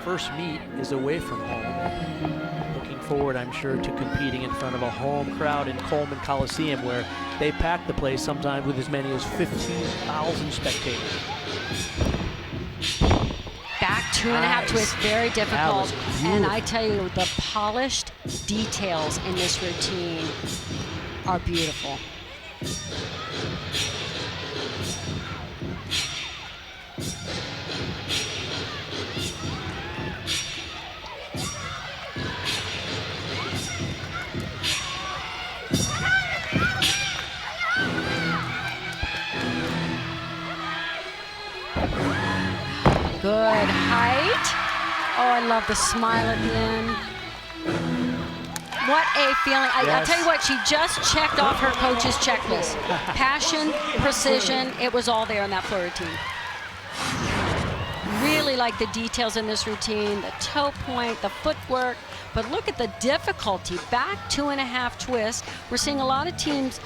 first meet is away from home. Looking forward, I'm sure, to competing in front of a home crowd in Coleman Coliseum, where they pack the place sometimes with as many as 15,000 spectators. Back 2.5 twist, very difficult. And I tell you, the polished details in this routine are beautiful. Good height. Oh, I love the smile at the end. What a feeling. I'll tell you what, she just checked off her coach's checklist. Passion, precision, it was all there in that floor routine. Really like the details in this routine, the toe point, the footwork, but look at the difficulty. Back 2.5 twists. We're seeing a lot of teams,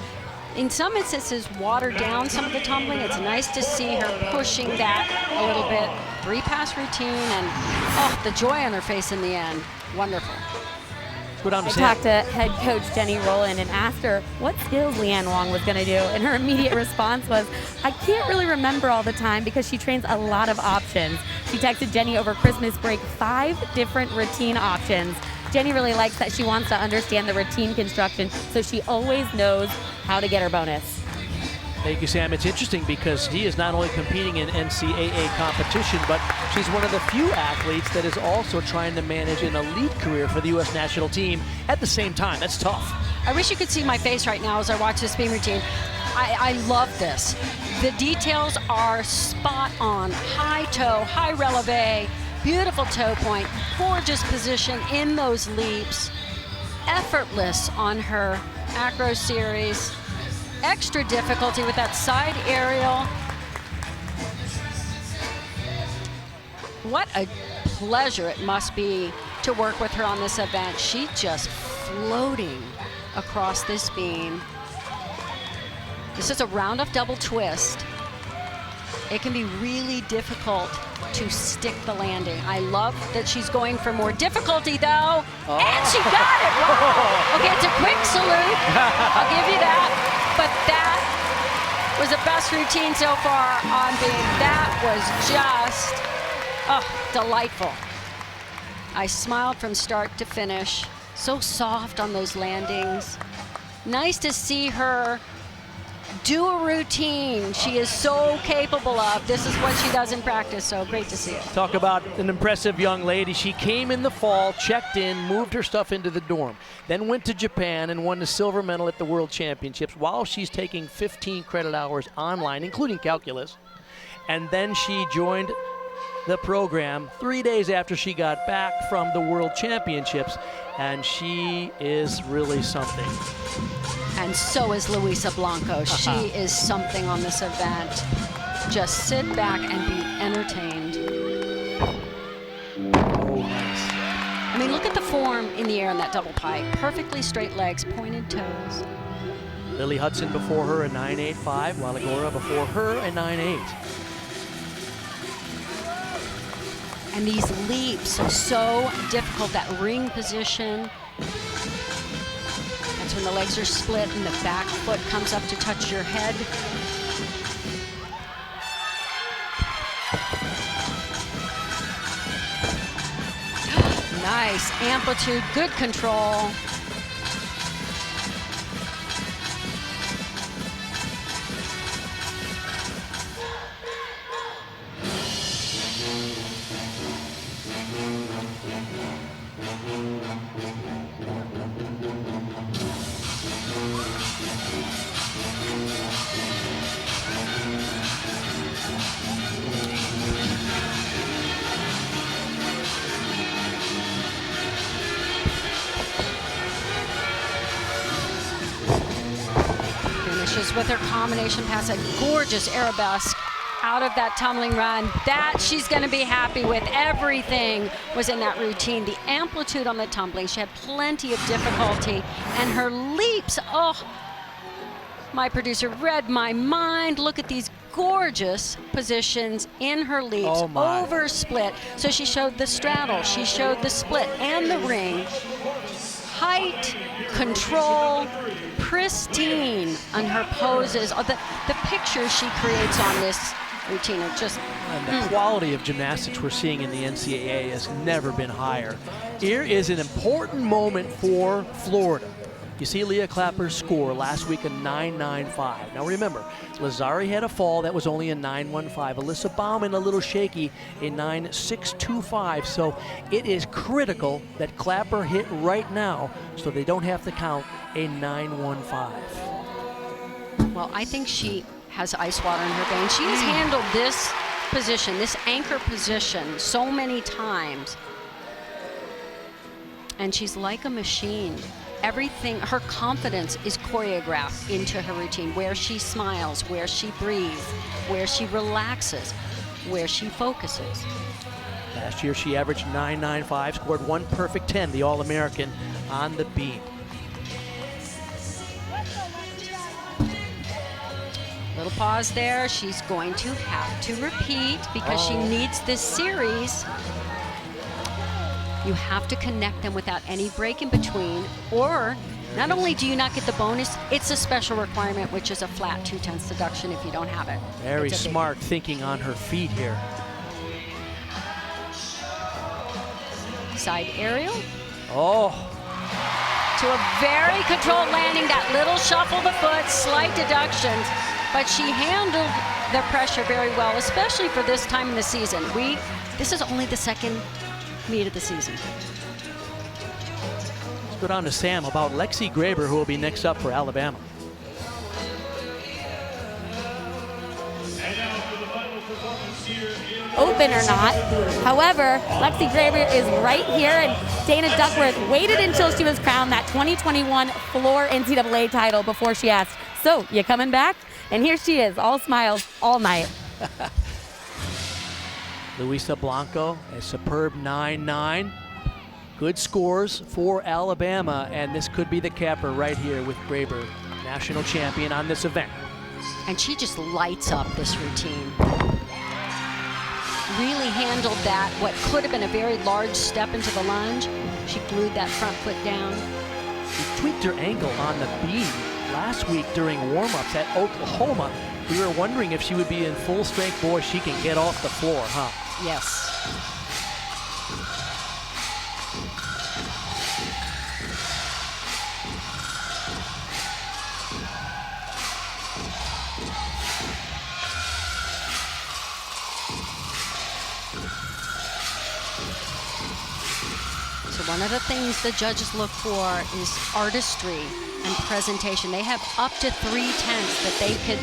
in some instances, water down some of the tumbling. It's nice to see her pushing that a little bit. 3-pass routine, and the joy on her face in the end. Wonderful. I talked to head coach Jenny Rowland and asked her what skills Leanne Wong was going to do, and her immediate response was, I can't really remember all the time because she trains a lot of options. She texted Jenny over Christmas break 5 different routine options. Jenny really likes that she wants to understand the routine construction so she always knows how to get her bonus. Thank you, Sam. It's interesting because she is not only competing in NCAA competition, but she's one of the few athletes that is also trying to manage an elite career for the U.S. national team at the same time. That's tough. I wish you could see my face right now as I watch this beam routine. I love this. The details are spot on. High toe, high releve, beautiful toe point, gorgeous position in those leaps. Effortless on her acro series. Extra difficulty with that side aerial. What a pleasure it must be to work with her on this event. She's just floating across this beam. This is a round of double twist. It can be really difficult to stick the landing. I love that she's going for more difficulty though. And she got it right. Okay, it's a quick salute. I'll give you that. But that was the best routine so far on beam. That was just, delightful. I smiled from start to finish. So soft on those landings. Nice to see her do a routine she is so capable of. This is what she does in practice, so great to see it. Talk about an impressive young lady. She came in the fall, checked in, moved her stuff into the dorm, then went to Japan and won the silver medal at the World Championships while she's taking 15 credit hours online, including calculus. And then she joined the program 3 days after she got back from the World Championships, and she is really something. And so is Luisa Blanco. She is something on this event. Just sit back and be entertained. Oh, nice. I mean, look at the form in the air in that double pike. Perfectly straight legs, pointed toes. Lily Hudson before her, a 9.85. Walagora before her, a 9.8. And these leaps, so difficult, that ring position. That's when the legs are split and the back foot comes up to touch your head. Nice amplitude, good control. Finishes with her combination pass, a gorgeous arabesque out of that tumbling run. That she's going to be happy with. Everything was in that routine. The amplitude on the tumbling, she had plenty of difficulty, and her leaps, oh, my producer read my mind. Look at these gorgeous positions in her leaps, over split. So she showed the straddle, she showed the split and the ring. Height, control, pristine on her poses. The pictures she creates on this routine are just... And the quality of gymnastics we're seeing in the NCAA has never been higher. Here is an important moment for Florida. You see Leah Clapper's score last week, a 9.95. Now remember, Lazari had a fall that was only a 9.15. Alyssa Bauman a little shaky, a 9.625. So it is critical that Clapper hit right now so they don't have to count a 9.15. Well, I think she has ice water in her veins. She has handled this position, this anchor position, so many times. And she's like a machine. Everything, her confidence is choreographed into her routine, where she smiles, where she breathes, where she relaxes, where she focuses. Last year she averaged 9.95, scored one perfect 10, the All-American on the beam. Little pause there. She's going to have to repeat because she needs this series. You have to connect them without any break in between, or not only do you not get the bonus, it's a special requirement, which is a flat 2/10 deduction if you don't have it. Very smart thinking on her feet here. Side aerial. Oh. To a very controlled landing, that little shuffle the foot, slight deductions, but she handled the pressure very well, especially for this time in the season. This is only the second meet of the season. Let's go down to Sam about Lexi Graber, who will be next up for Alabama. Open or not. However, Lexi Graber is right here, and Dana Duckworth waited until she was crowned that 2021 floor NCAA title before she asked, "So, you coming back?" And here she is, all smiles, all night. Luisa Blanco, a superb 9.9. Good scores for Alabama, and this could be the capper right here with Graber, national champion on this event. And she just lights up this routine. Really handled that, what could have been a very large step into the lunge. She glued that front foot down. She tweaked her ankle on the beam last week during warm-ups at Oklahoma. We were wondering if she would be in full strength. Boy, she can get off the floor, huh? Yes. So one of the things the judges look for is artistry and presentation. They have up to 3/10 that they could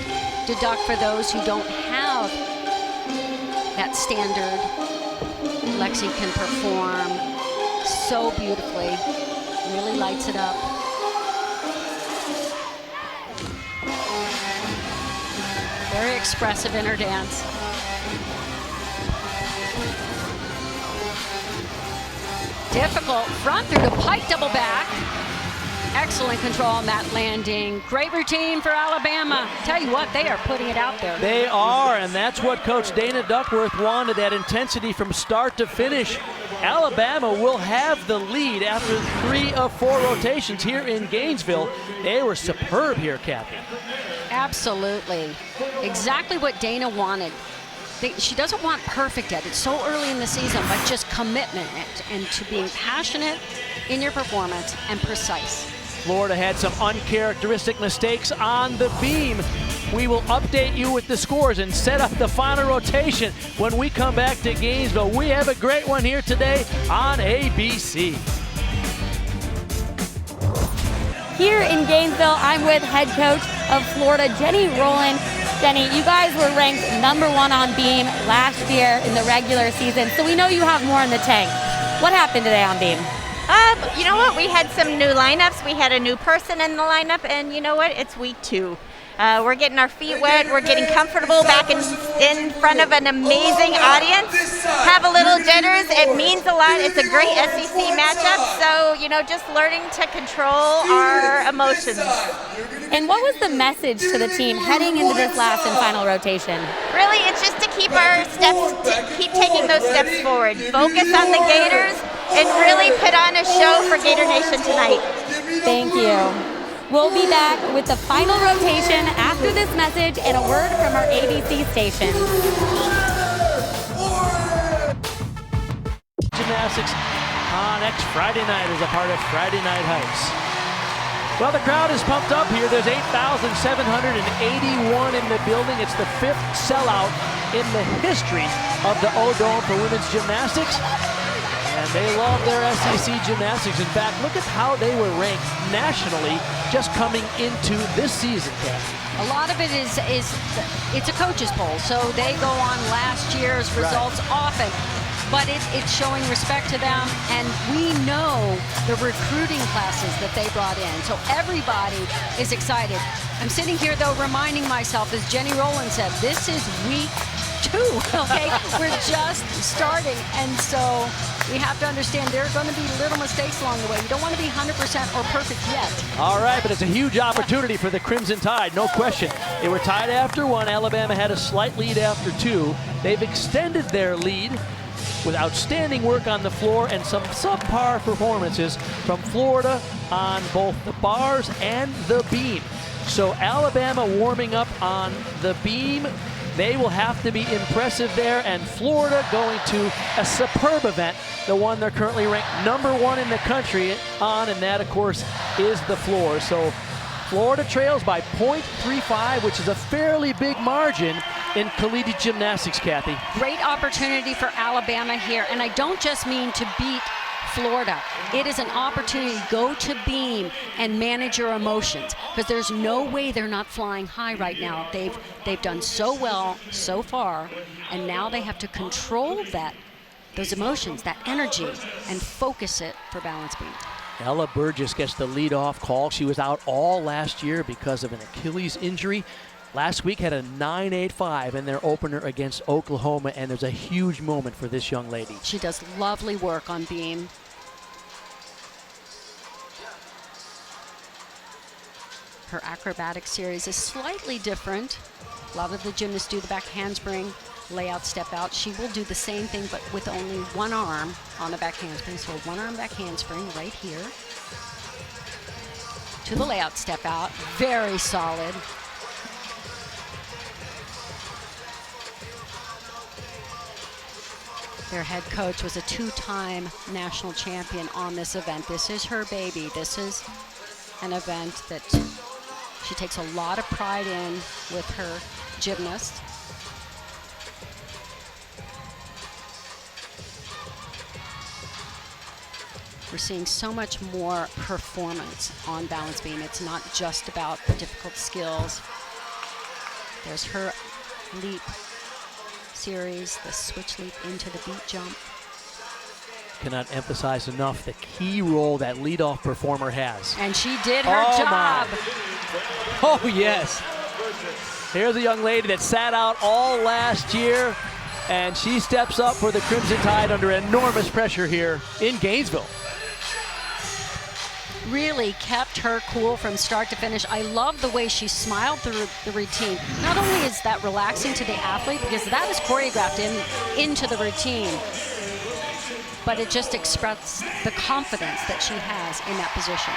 deduct for those who don't have that standard. Lexi can perform so beautifully, really lights it up. Very expressive in her dance. Difficult front through the pike double back. Excellent control on that landing. Great routine for Alabama. Tell you what, they are putting it out there. They are, and that's what Coach Dana Duckworth wanted, that intensity from start to finish. Alabama will have the lead after 3 of 4 rotations here in Gainesville. They were superb here, Kathy. Absolutely. Exactly what Dana wanted. She doesn't want perfect yet. It's so early in the season, but just commitment and to being passionate in your performance and precise. Florida had some uncharacteristic mistakes on the beam. We will update you with the scores and set up the final rotation when we come back to Gainesville. We have a great one here today on ABC. Here in Gainesville, I'm with head coach of Florida, Jenny Rowland. Jenny, you guys were ranked #1 on beam last year in the regular season, so we know you have more in the tank. What happened today on beam? You know what? We had some new lineups. We had a new person in the lineup, and you know what? It's week 2. We're getting our feet wet. We're getting comfortable back in front of an amazing audience. Have a little jitters. It means a lot. It's a great SEC matchup. So, you know, just learning to control our emotions. And what was the message to the team heading into this last and final rotation? Really, it's just to keep our steps, keep taking those steps forward. Focus on the Gators and really put on a show for Gator Nation tonight. Thank you. We'll be back with the final rotation after this message and a word from our ABC station. Gymnastics on next Friday night as a part of Friday Night Heights. Well, the crowd is pumped up here. There's 8,781 in the building. It's the 5th sellout in the history of the O-Dome for women's gymnastics. And they love their SEC gymnastics. In fact, look at how they were ranked nationally just coming into this season, Kathy. A lot of it is it's a coaches poll, so they go on last year's results often. But it's showing respect to them, and we know the recruiting classes that they brought in. So everybody is excited. I'm sitting here, though, reminding myself, as Jenny Rowland said, this is week 2, okay? We're just starting, and so we have to understand there are going to be little mistakes along the way. You don't want to be 100% or perfect yet. All right, but it's a huge opportunity for the Crimson Tide, no question. They were tied after 1. Alabama had a slight lead after 2. They've extended their lead with outstanding work on the floor and some subpar performances from Florida on both the bars and the beam. So Alabama warming up on the beam. They will have to be impressive there, and Florida going to a superb event, the one they're currently ranked #1 in the country on, and that, of course, is the floor. So Florida trails by .35, which is a fairly big margin in collegiate gymnastics, Kathy. Great opportunity for Alabama here, and I don't just mean to beat Florida. It is an opportunity to go to beam and manage your emotions, because there's no way they're not flying high right now. They've done so well so far, and now they have to control those emotions, that energy, and focus it for balance beam. Ella Burgess gets the lead-off call. She was out all last year because of an Achilles injury. Last week had a 9.85 in their opener against Oklahoma, and there's a huge moment for this young lady. She does lovely work on beam. Her acrobatic series is slightly different. A lot of the gymnasts do the back handspring, layout, step out. She will do the same thing, but with only one arm on the back handspring. So one arm back handspring right here to the layout, step out. Very solid. Their head coach was a 2-time national champion on this event. This is her baby. This is an event that she takes a lot of pride in with her gymnast. We're seeing so much more performance on balance beam. It's not just about the difficult skills. There's her leap series, the switch leap into the beat jump. Cannot emphasize enough the key role that leadoff performer has. And she did her job. Oh, yes. Here's a young lady that sat out all last year, and she steps up for the Crimson Tide under enormous pressure here in Gainesville. Really kept her cool from start to finish. I love the way she smiled through the routine. Not only is that relaxing to the athlete, because that is choreographed into the routine, but it just expresses the confidence that she has in that position.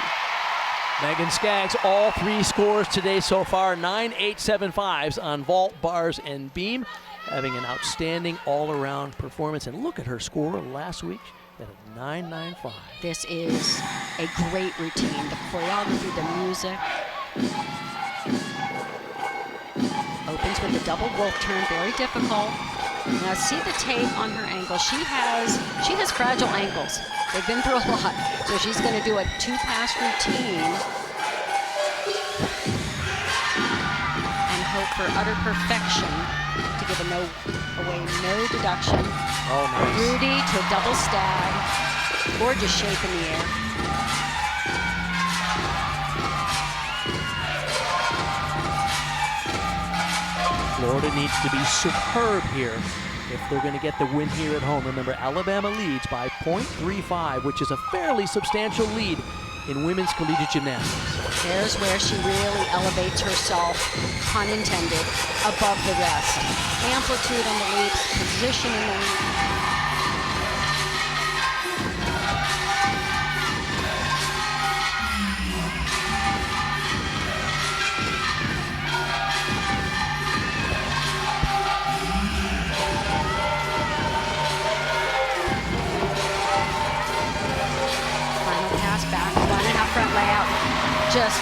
Megan Skaggs, all 3 scores today so far, 9.875s on vault, bars, and beam, having an outstanding all-around performance. And look at her score last week at a 9.95. This is a great routine. The choreography, the music. Opens with a double wolf turn, very difficult. Now see the tape on her ankle. She has fragile ankles. They've been through a lot. So she's going to do a 2-pass routine and hope for utter perfection to give away no deduction. Oh, nice. Rudy to a double stab. Gorgeous shape in the air. Florida needs to be superb here if they're going to get the win here at home. Remember, Alabama leads by .35, which is a fairly substantial lead in women's collegiate gymnastics. There's where she really elevates herself, pun intended, above the rest. Amplitude on the leaps, position in the leap. Front layout, just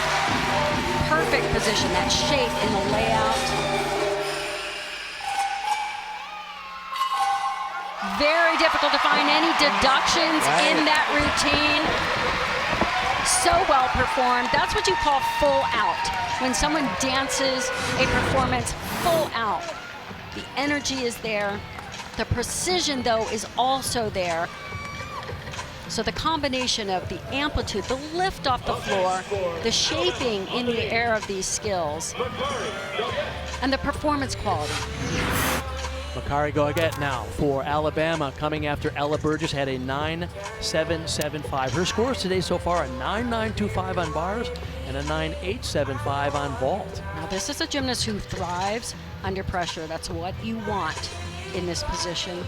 perfect position, that shape in the layout. Very difficult to find any deductions in that routine. So well performed. That's what you call full out. When someone dances a performance full out, the energy is there. The precision, though, is also there. So the combination of the amplitude, the lift off the floor, the shaping in the air of these skills, and the performance quality. Makari Goguet now for Alabama, coming after Ella Burgess had a 9.775. Her scores today so far, a 9.925 on bars and a 9.875 on vault. Now this is a gymnast who thrives under pressure. That's what you want in this position.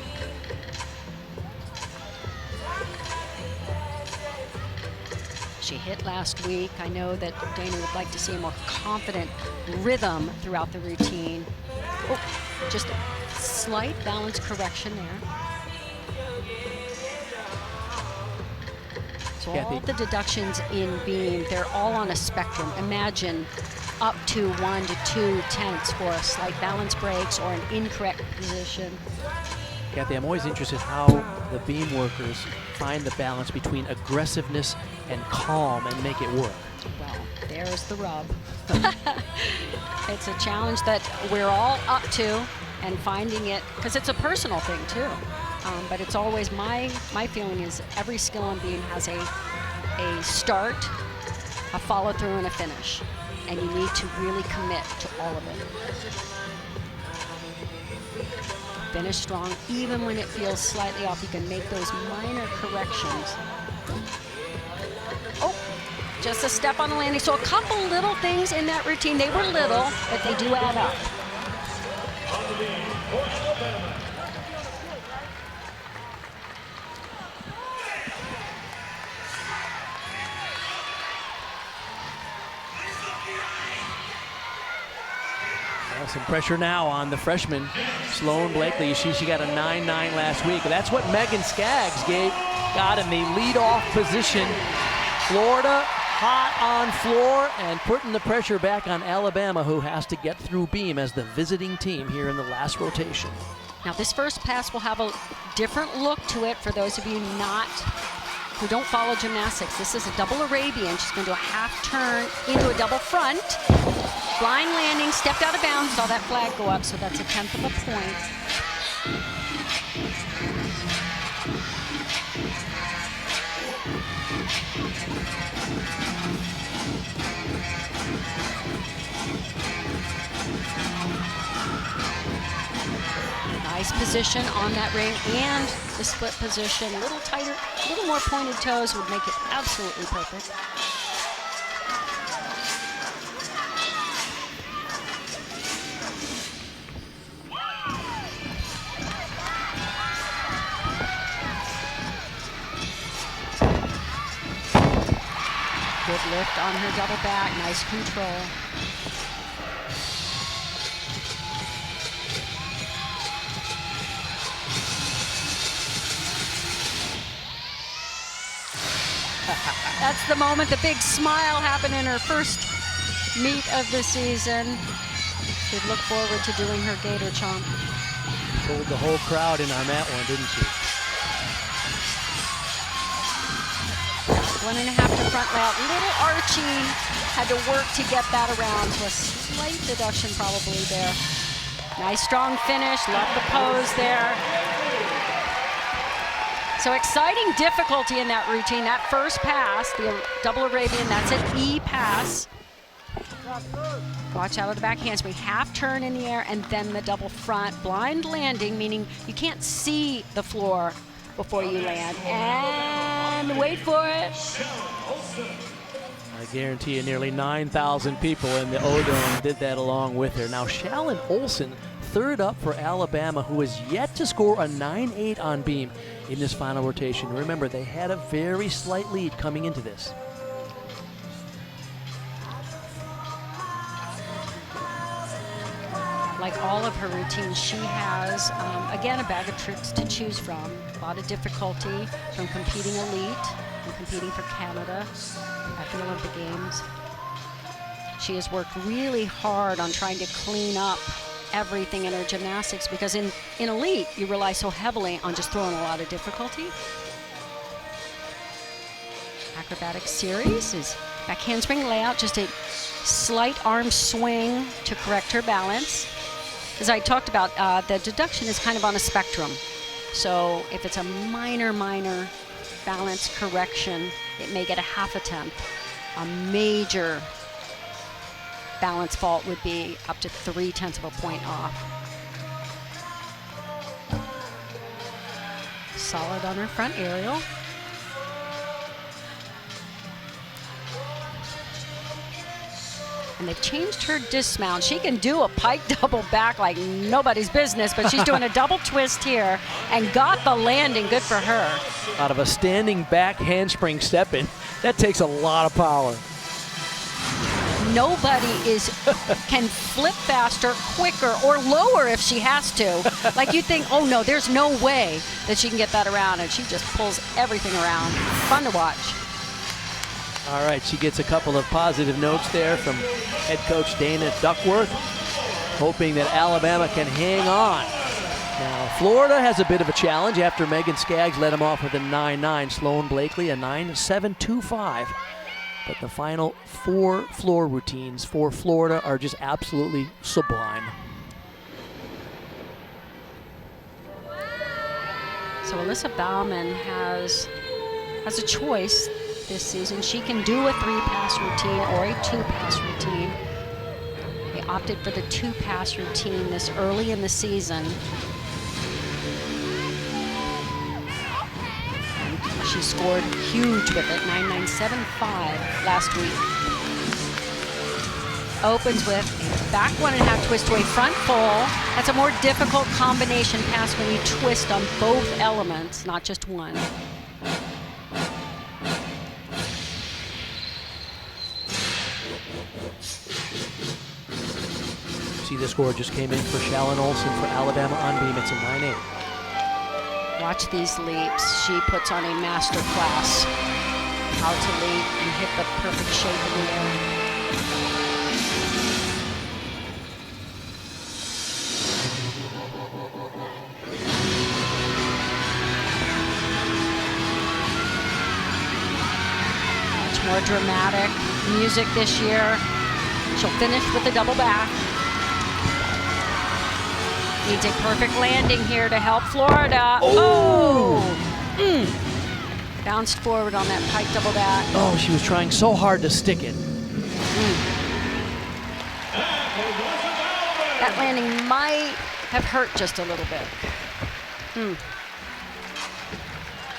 She hit last week. I know that Dana would like to see a more confident rhythm throughout the routine. Oh, just a slight balance correction there. So all the deductions in beam, they're all on a spectrum. Imagine up to 1 to 2 tenths for a slight balance breaks or an incorrect position. Kathy, I'm always interested how the beam workers find the balance between aggressiveness and calm and make it work. Well, there's the rub. It's a challenge that we're all up to, and finding it, because it's a personal thing too. But it's always my feeling is every skill on beam has a start, a follow through, and a finish, and you need to really commit to all of it. Finish strong, even when it feels slightly off. You can make those minor corrections. Oh, just a step on the landing. So a couple little things in that routine. They were little, but they do add up. Some pressure now on the freshman, Sloan Blakely. She got a 9.9 last week. That's what Megan Skaggs got in the leadoff position. Florida hot on floor and putting the pressure back on Alabama, who has to get through beam as the visiting team here in the last rotation. Now this first pass will have a different look to it for those of you who don't follow gymnastics. This is a double Arabian. She's going to do a half turn into a double front. Blind landing, stepped out of bounds, saw that flag go up, so that's a tenth of a point. Nice position on that ring and the split position. A little tighter, a little more pointed toes would make it absolutely perfect. Good lift on her double back, nice control. That's the moment, the big smile happened in her first meet of the season. She'd look forward to doing her gator chomp. Pulled the whole crowd in on that one, didn't she? 1.5 to front layout. Little Archie had to work to get that around, so a slight deduction probably there. Nice strong finish, love the pose there. So exciting difficulty in that routine. That first pass, the double Arabian, that's an E pass. Watch out of the back handspring. Half turn in the air and then the double front. Blind landing, meaning you can't see the floor before you land. And wait for it. I guarantee you nearly 9,000 people in the O-Dome did that along with her. Now, Shallon Olsen, third up for Alabama, who has yet to score a 9.8 on beam in this final rotation. Remember, they had a very slight lead coming into this. Like all of her routines, she has, again, a bag of tricks to choose from. A lot of difficulty from competing elite and competing for Canada at the Olympic Games. She has worked really hard on trying to clean up everything in her gymnastics, because in elite, you rely so heavily on just throwing a lot of difficulty. Acrobatic series is back handspring layout, just a slight arm swing to correct her balance. As I talked about, the deduction is kind of on a spectrum. So if it's a minor balance correction, it may get a half attempt. A major balance fault would be up to 0.3 of a point off. Solid on her front aerial. And they've changed her dismount. She can do a pike double back like nobody's business, but she's doing a double twist here and got the landing. Good for her. Out of a standing back handspring step in, that takes a lot of power. Nobody can flip faster, quicker, or lower if she has to. Like you think, oh no, there's no way that she can get that around, and she just pulls everything around. Fun to watch. All right, she gets a couple of positive notes there from head coach Dana Duckworth, hoping that Alabama can hang on. Now, Florida has a bit of a challenge after Megan Skaggs led them off with a 9.9. Sloan Blakely a 9.725. But the final 4 floor routines for Florida are just absolutely sublime. So Alyssa Bauman has a choice this season. She can do a 3-pass routine or a 2-pass routine. They opted for the 2-pass routine this early in the season. She scored huge with it, 9.975 last week. Opens with a back 1.5 twist to a front full. That's a more difficult combination pass when you twist on both elements, not just one. See, the score just came in for Shallon Olsen for Alabama on beam. It's a 9.8. Watch these leaps. She puts on a master class. How to leap and hit the perfect shape in the air. Much more dramatic music this year. She'll finish with a double back. Needs a perfect landing here to help Florida. Oh! Bounced forward on that pike double back. Oh, she was trying so hard to stick it. That landing might have hurt just a little bit.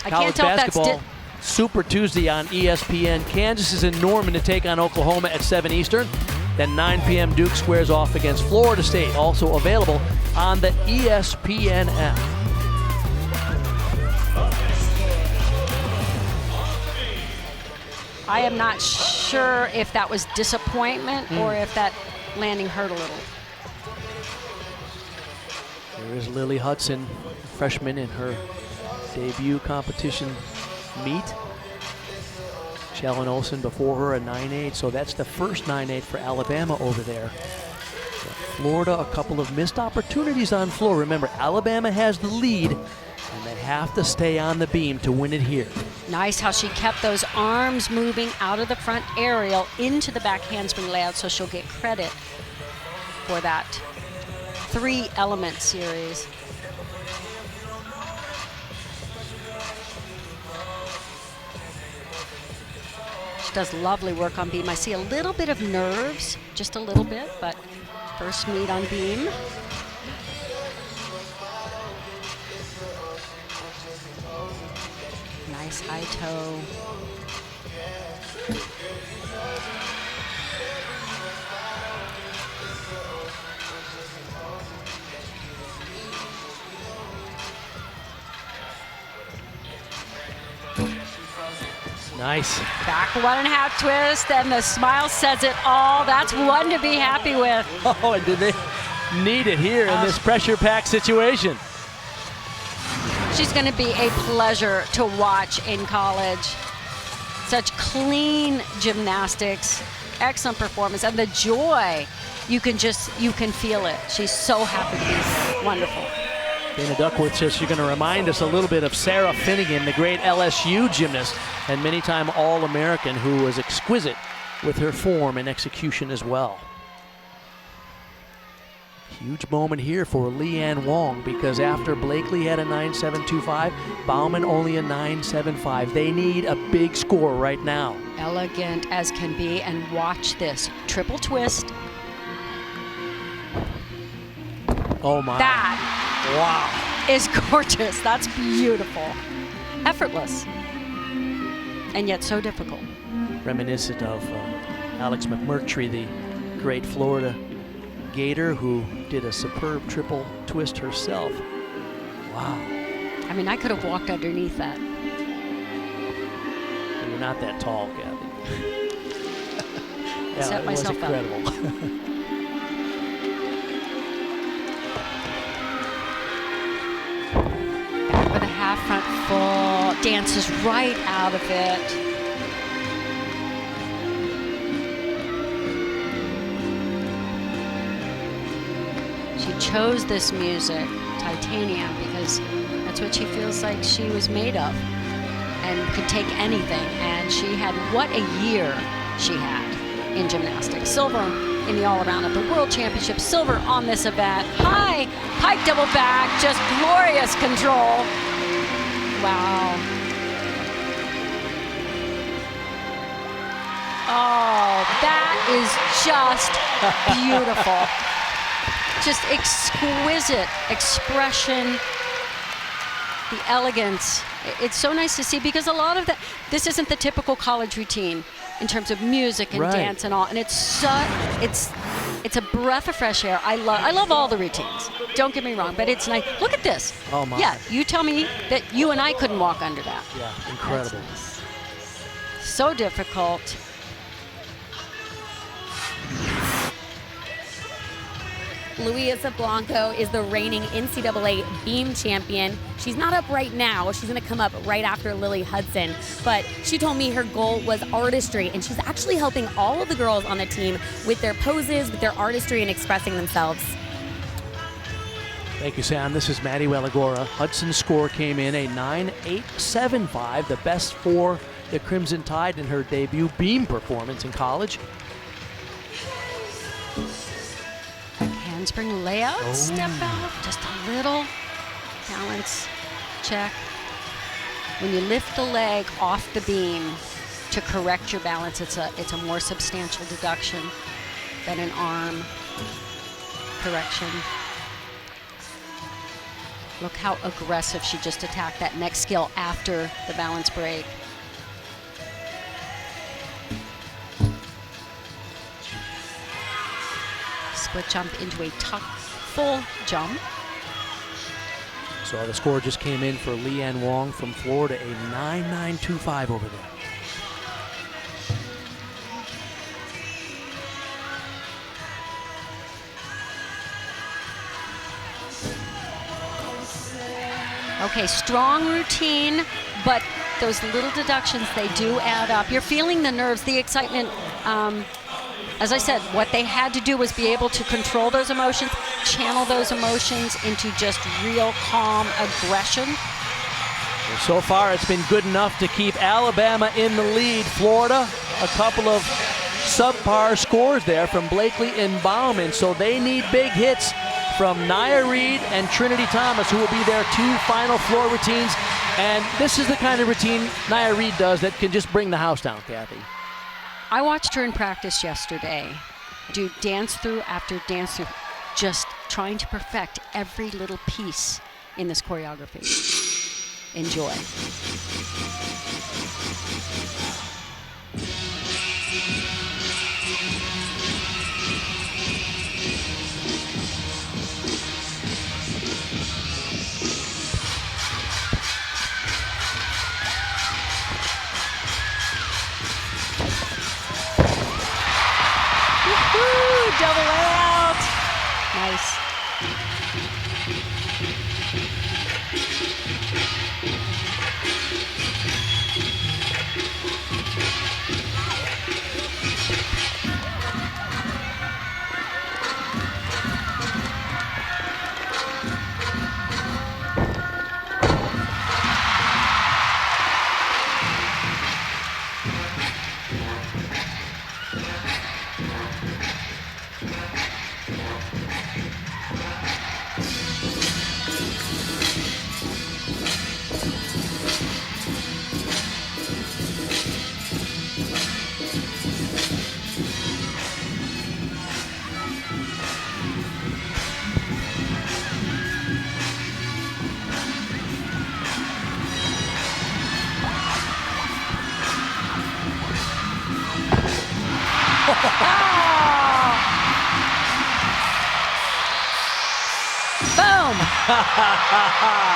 I College can't tell if that's basketball, Super Tuesday on ESPN. Kansas is in Norman to take on Oklahoma at 7 Eastern. Then 9 p.m. Duke squares off against Florida State, also available on the ESPN app. I am not sure if that was disappointment or if that landing hurt a little. There is Lily Hudson, freshman in her debut competition meet. Shallon Olsen before her, a 9.8, so that's the first 9.8 for Alabama over there. Florida, a couple of missed opportunities on floor. Remember, Alabama has the lead, and they have to stay on the beam to win it here. Nice how she kept those arms moving out of the front aerial into the back handspring layout, so she'll get credit for that 3-element series. She does lovely work on beam. I see a little bit of nerves, just a little bit, but first meet on beam. Nice high toe. Nice. Back 1.5 twist, and the smile says it all. That's one to be happy with. Oh, and did they need it here in this pressure-packed situation? She's going to be a pleasure to watch in college. Such clean gymnastics, excellent performance, and the joy, you can feel it. She's so happy to be here. Wonderful. Dana Duckworth says she's going to remind us a little bit of Sarah Finnegan, the great LSU gymnast and many-time All-American who was exquisite with her form and execution as well. Huge moment here for Leanne Wong because after Blakely had a 9.725, Bauman only a 9.75. They need a big score right now. Elegant as can be, and watch this. Triple twist. Oh my. That is gorgeous. That's beautiful. Effortless. And yet so difficult. Reminiscent of Alex McMurtry, the great Florida Gator who did a superb triple twist herself. Wow. I mean, I could have walked underneath that. You're not that tall, Gabby. Yeah, Set myself up. Incredible. Back with a half front full. Dances right out of it. She chose this music, Titanium, because that's what she feels like she was made of and could take anything. And she had, what a year she had in gymnastics. Silver in the all-around at the World Championship, silver on this event. High pike double back, just glorious control. Wow. Oh, that is just beautiful. Just exquisite expression, the elegance. It's so nice to see because a lot of that, this isn't the typical college routine in terms of music and dance and all. And it's a breath of fresh air. I love all the routines. Don't get me wrong, but it's nice. Look at this. Oh my. Yeah, you tell me that you and I couldn't walk under that. Yeah, incredible. So difficult. Luisa Blanco is the reigning NCAA beam champion. She's not up right now. She's going to come up right after Lily Hudson. But she told me her goal was artistry, and she's actually helping all of the girls on the team with their poses, with their artistry, and expressing themselves. Thank you, Sam. This is Maddie Wellagora. Hudson's score came in a 9.875, the best for the Crimson Tide in her debut beam performance in college. handspring layout, step out, just a little balance check. When you lift the leg off the beam to correct your balance, it's a more substantial deduction than an arm correction. Look how aggressive she just attacked that next skill after the balance break. Split jump into a tuck full jump. So the score just came in for Leanne Wong from Florida, a 9.925 over there. Okay, strong routine, but those little deductions, they do add up. You're feeling the nerves, the excitement. As I said, what they had to do was be able to control those emotions, channel those emotions into just real calm aggression. So far, it's been good enough to keep Alabama in the lead. Florida, a couple of subpar scores there from Blakely and Bauman, so they need big hits from Nia Reed and Trinity Thomas, who will be their 2 final floor routines. And this is the kind of routine Nia Reed does that can just bring the house down, Kathy. I watched her in practice yesterday do dance through after dance through, just trying to perfect every little piece in this choreography. Enjoy. Double out. Nice. Boom!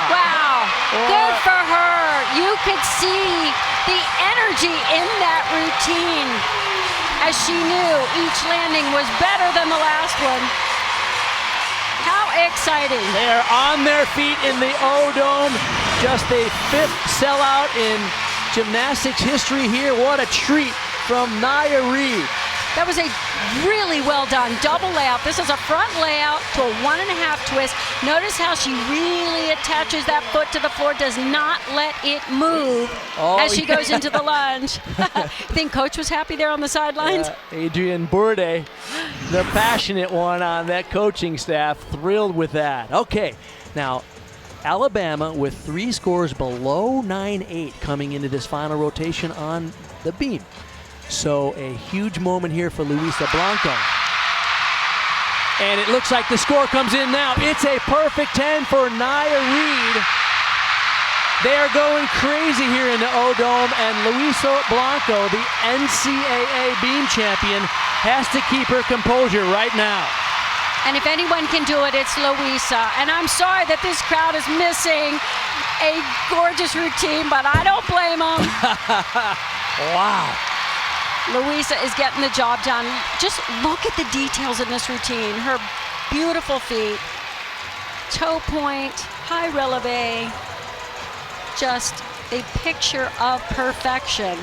Wow, good for her. You could see the energy in that routine as she knew each landing was better than the last one. How exciting. They're on their feet in the O-Dome. Just a 5th sellout in gymnastics history here. What a treat from Nia Reed. That was a really well done double layout. This is a front layout to a 1.5 twist. Notice how she really attaches that foot to the floor, does not let it move as she goes into the lunge. Think Coach was happy there on the sidelines? Adrian Bourde, the passionate one on that coaching staff, thrilled with that. Okay, now Alabama with 3 scores below 9-8 coming into this final rotation on the beam. So a huge moment here for Luisa Blanco. And it looks like the score comes in now. It's a perfect 10 for Nia Reed. They are going crazy here in the O-Dome, and Luisa Blanco, the NCAA beam champion, has to keep her composure right now. And if anyone can do it, it's Luisa. And I'm sorry that this crowd is missing a gorgeous routine, but I don't blame them. Wow. Luisa is getting the job done. Just look at the details in this routine. Her beautiful feet, toe point, high releve, just a picture of perfection.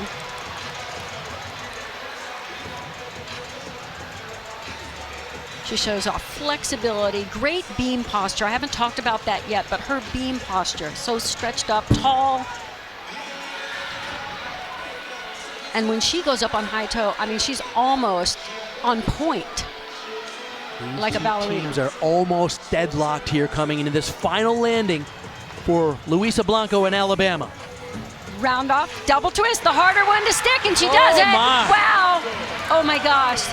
She shows off flexibility, great beam posture. I haven't talked about that yet, but her beam posture, so stretched up, tall. And when she goes up on high toe, I mean, she's almost on point. like a ballerina. Teams are almost deadlocked here coming into this final landing for Luisa Blanco and Alabama. Round off, double twist, the harder one to stick, and she does it. My. Wow. Oh my gosh.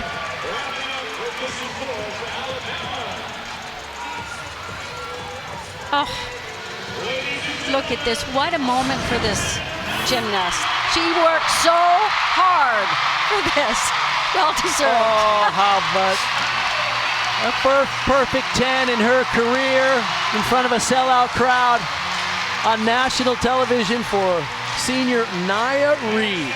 Oh, look at this. What a moment for this gymnast. She worked so hard for this. Well deserved. Oh, how about a perfect 10 in her career in front of a sellout crowd on national television for senior Nia Reed.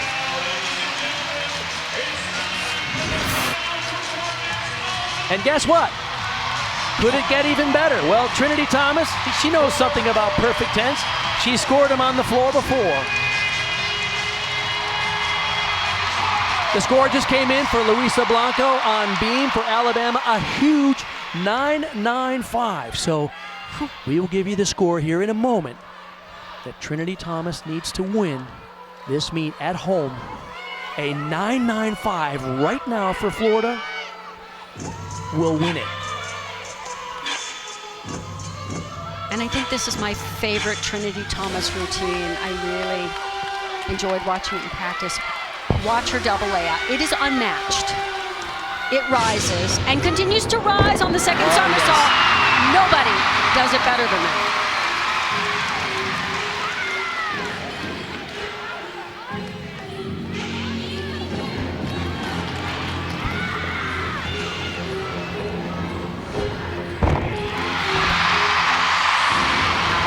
And guess what? Could it get even better? Well, Trinity Thomas, she knows something about perfect 10s. She scored them on the floor before. The score just came in for Luisa Blanco on beam for Alabama, a huge 9.95. So we will give you the score here in a moment that Trinity Thomas needs to win this meet at home. A 9.95 right now for Florida will win it. And I think this is my favorite Trinity Thomas routine. I really enjoyed watching it in practice. Watch her double layout. It is unmatched. It rises and continues to rise on the second somersault. Nobody does it better than that.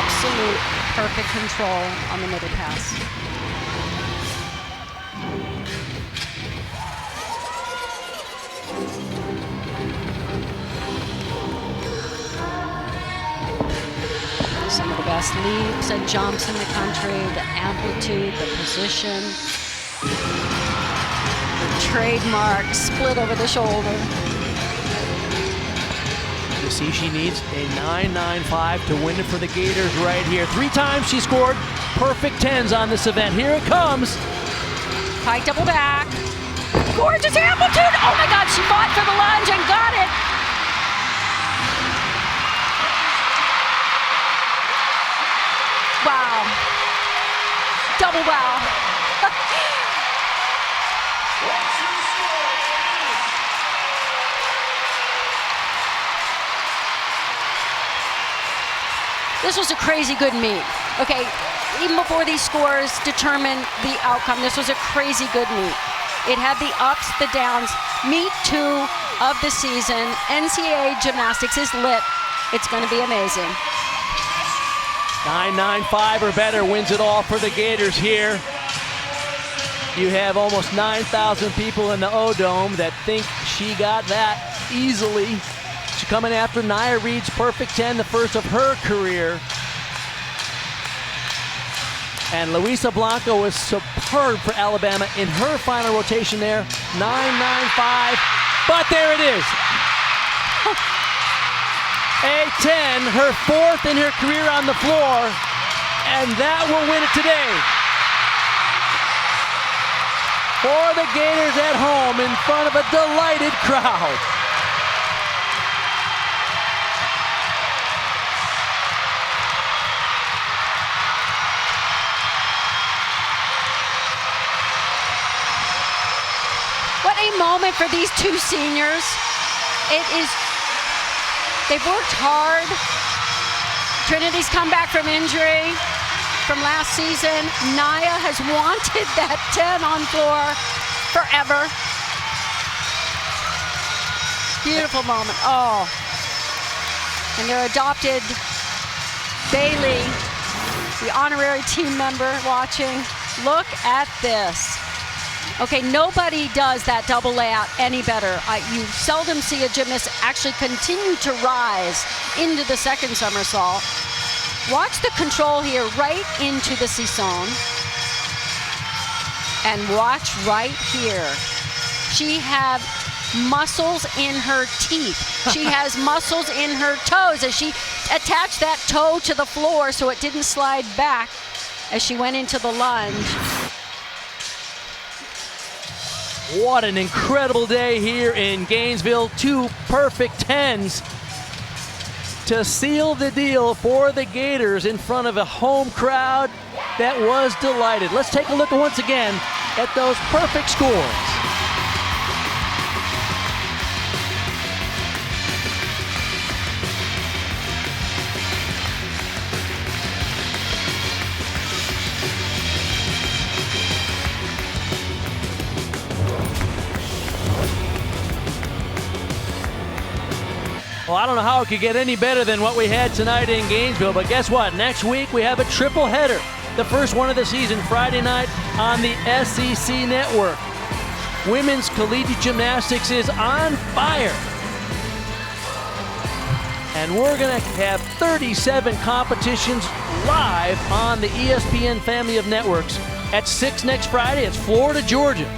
Absolute perfect control on the middle pass. Some of the best leaps and jumps in the country, the amplitude, the position, the trademark split over the shoulder. You see she needs a 9.95 to win it for the Gators right here. 3 times she scored perfect 10s on this event. Here it comes. High double back. Gorgeous amplitude. Oh my God, she fought for the lunge and got it. Wow. Double wow. This was a crazy good meet. Okay, even before these scores determined the outcome, this was a crazy good meet. It had the ups, the downs. Meet 2 of the season. NCAA gymnastics is lit. It's going to be amazing. 9.95 or better wins it all for the Gators here. You have almost 9,000 people in the O-Dome that think she got that easily. She's coming after Nia Reed's perfect 10, the first of her career. And Luisa Blanco was superb for Alabama in her final rotation there. 9.95, but there it is. A 10, her 4th in her career on the floor, and that will win it today. For the Gators at home in front of a delighted crowd. What a moment for these 2 seniors. They've worked hard. Trinity's come back from injury from last season. Nia has wanted that 10 on floor forever. Beautiful moment. Oh. And their adopted Bailey, the honorary team member watching. Look at this. Okay, nobody does that double layout any better. You seldom see a gymnast actually continue to rise into the second somersault. Watch the control here right into the Sisson. And watch right here. She had muscles in her teeth. She has muscles in her toes as she attached that toe to the floor so it didn't slide back as she went into the lunge. What an incredible day here in Gainesville. 2 perfect 10s to seal the deal for the Gators in front of a home crowd that was delighted. Let's take a look once again at those perfect scores. Well, I don't know how it could get any better than what we had tonight in Gainesville, but guess what? Next week we have a triple header. The first one of the season, Friday night on the SEC Network. Women's collegiate gymnastics is on fire. And we're going to have 37 competitions live on the ESPN family of networks. At 6 next Friday, it's Florida, Georgia.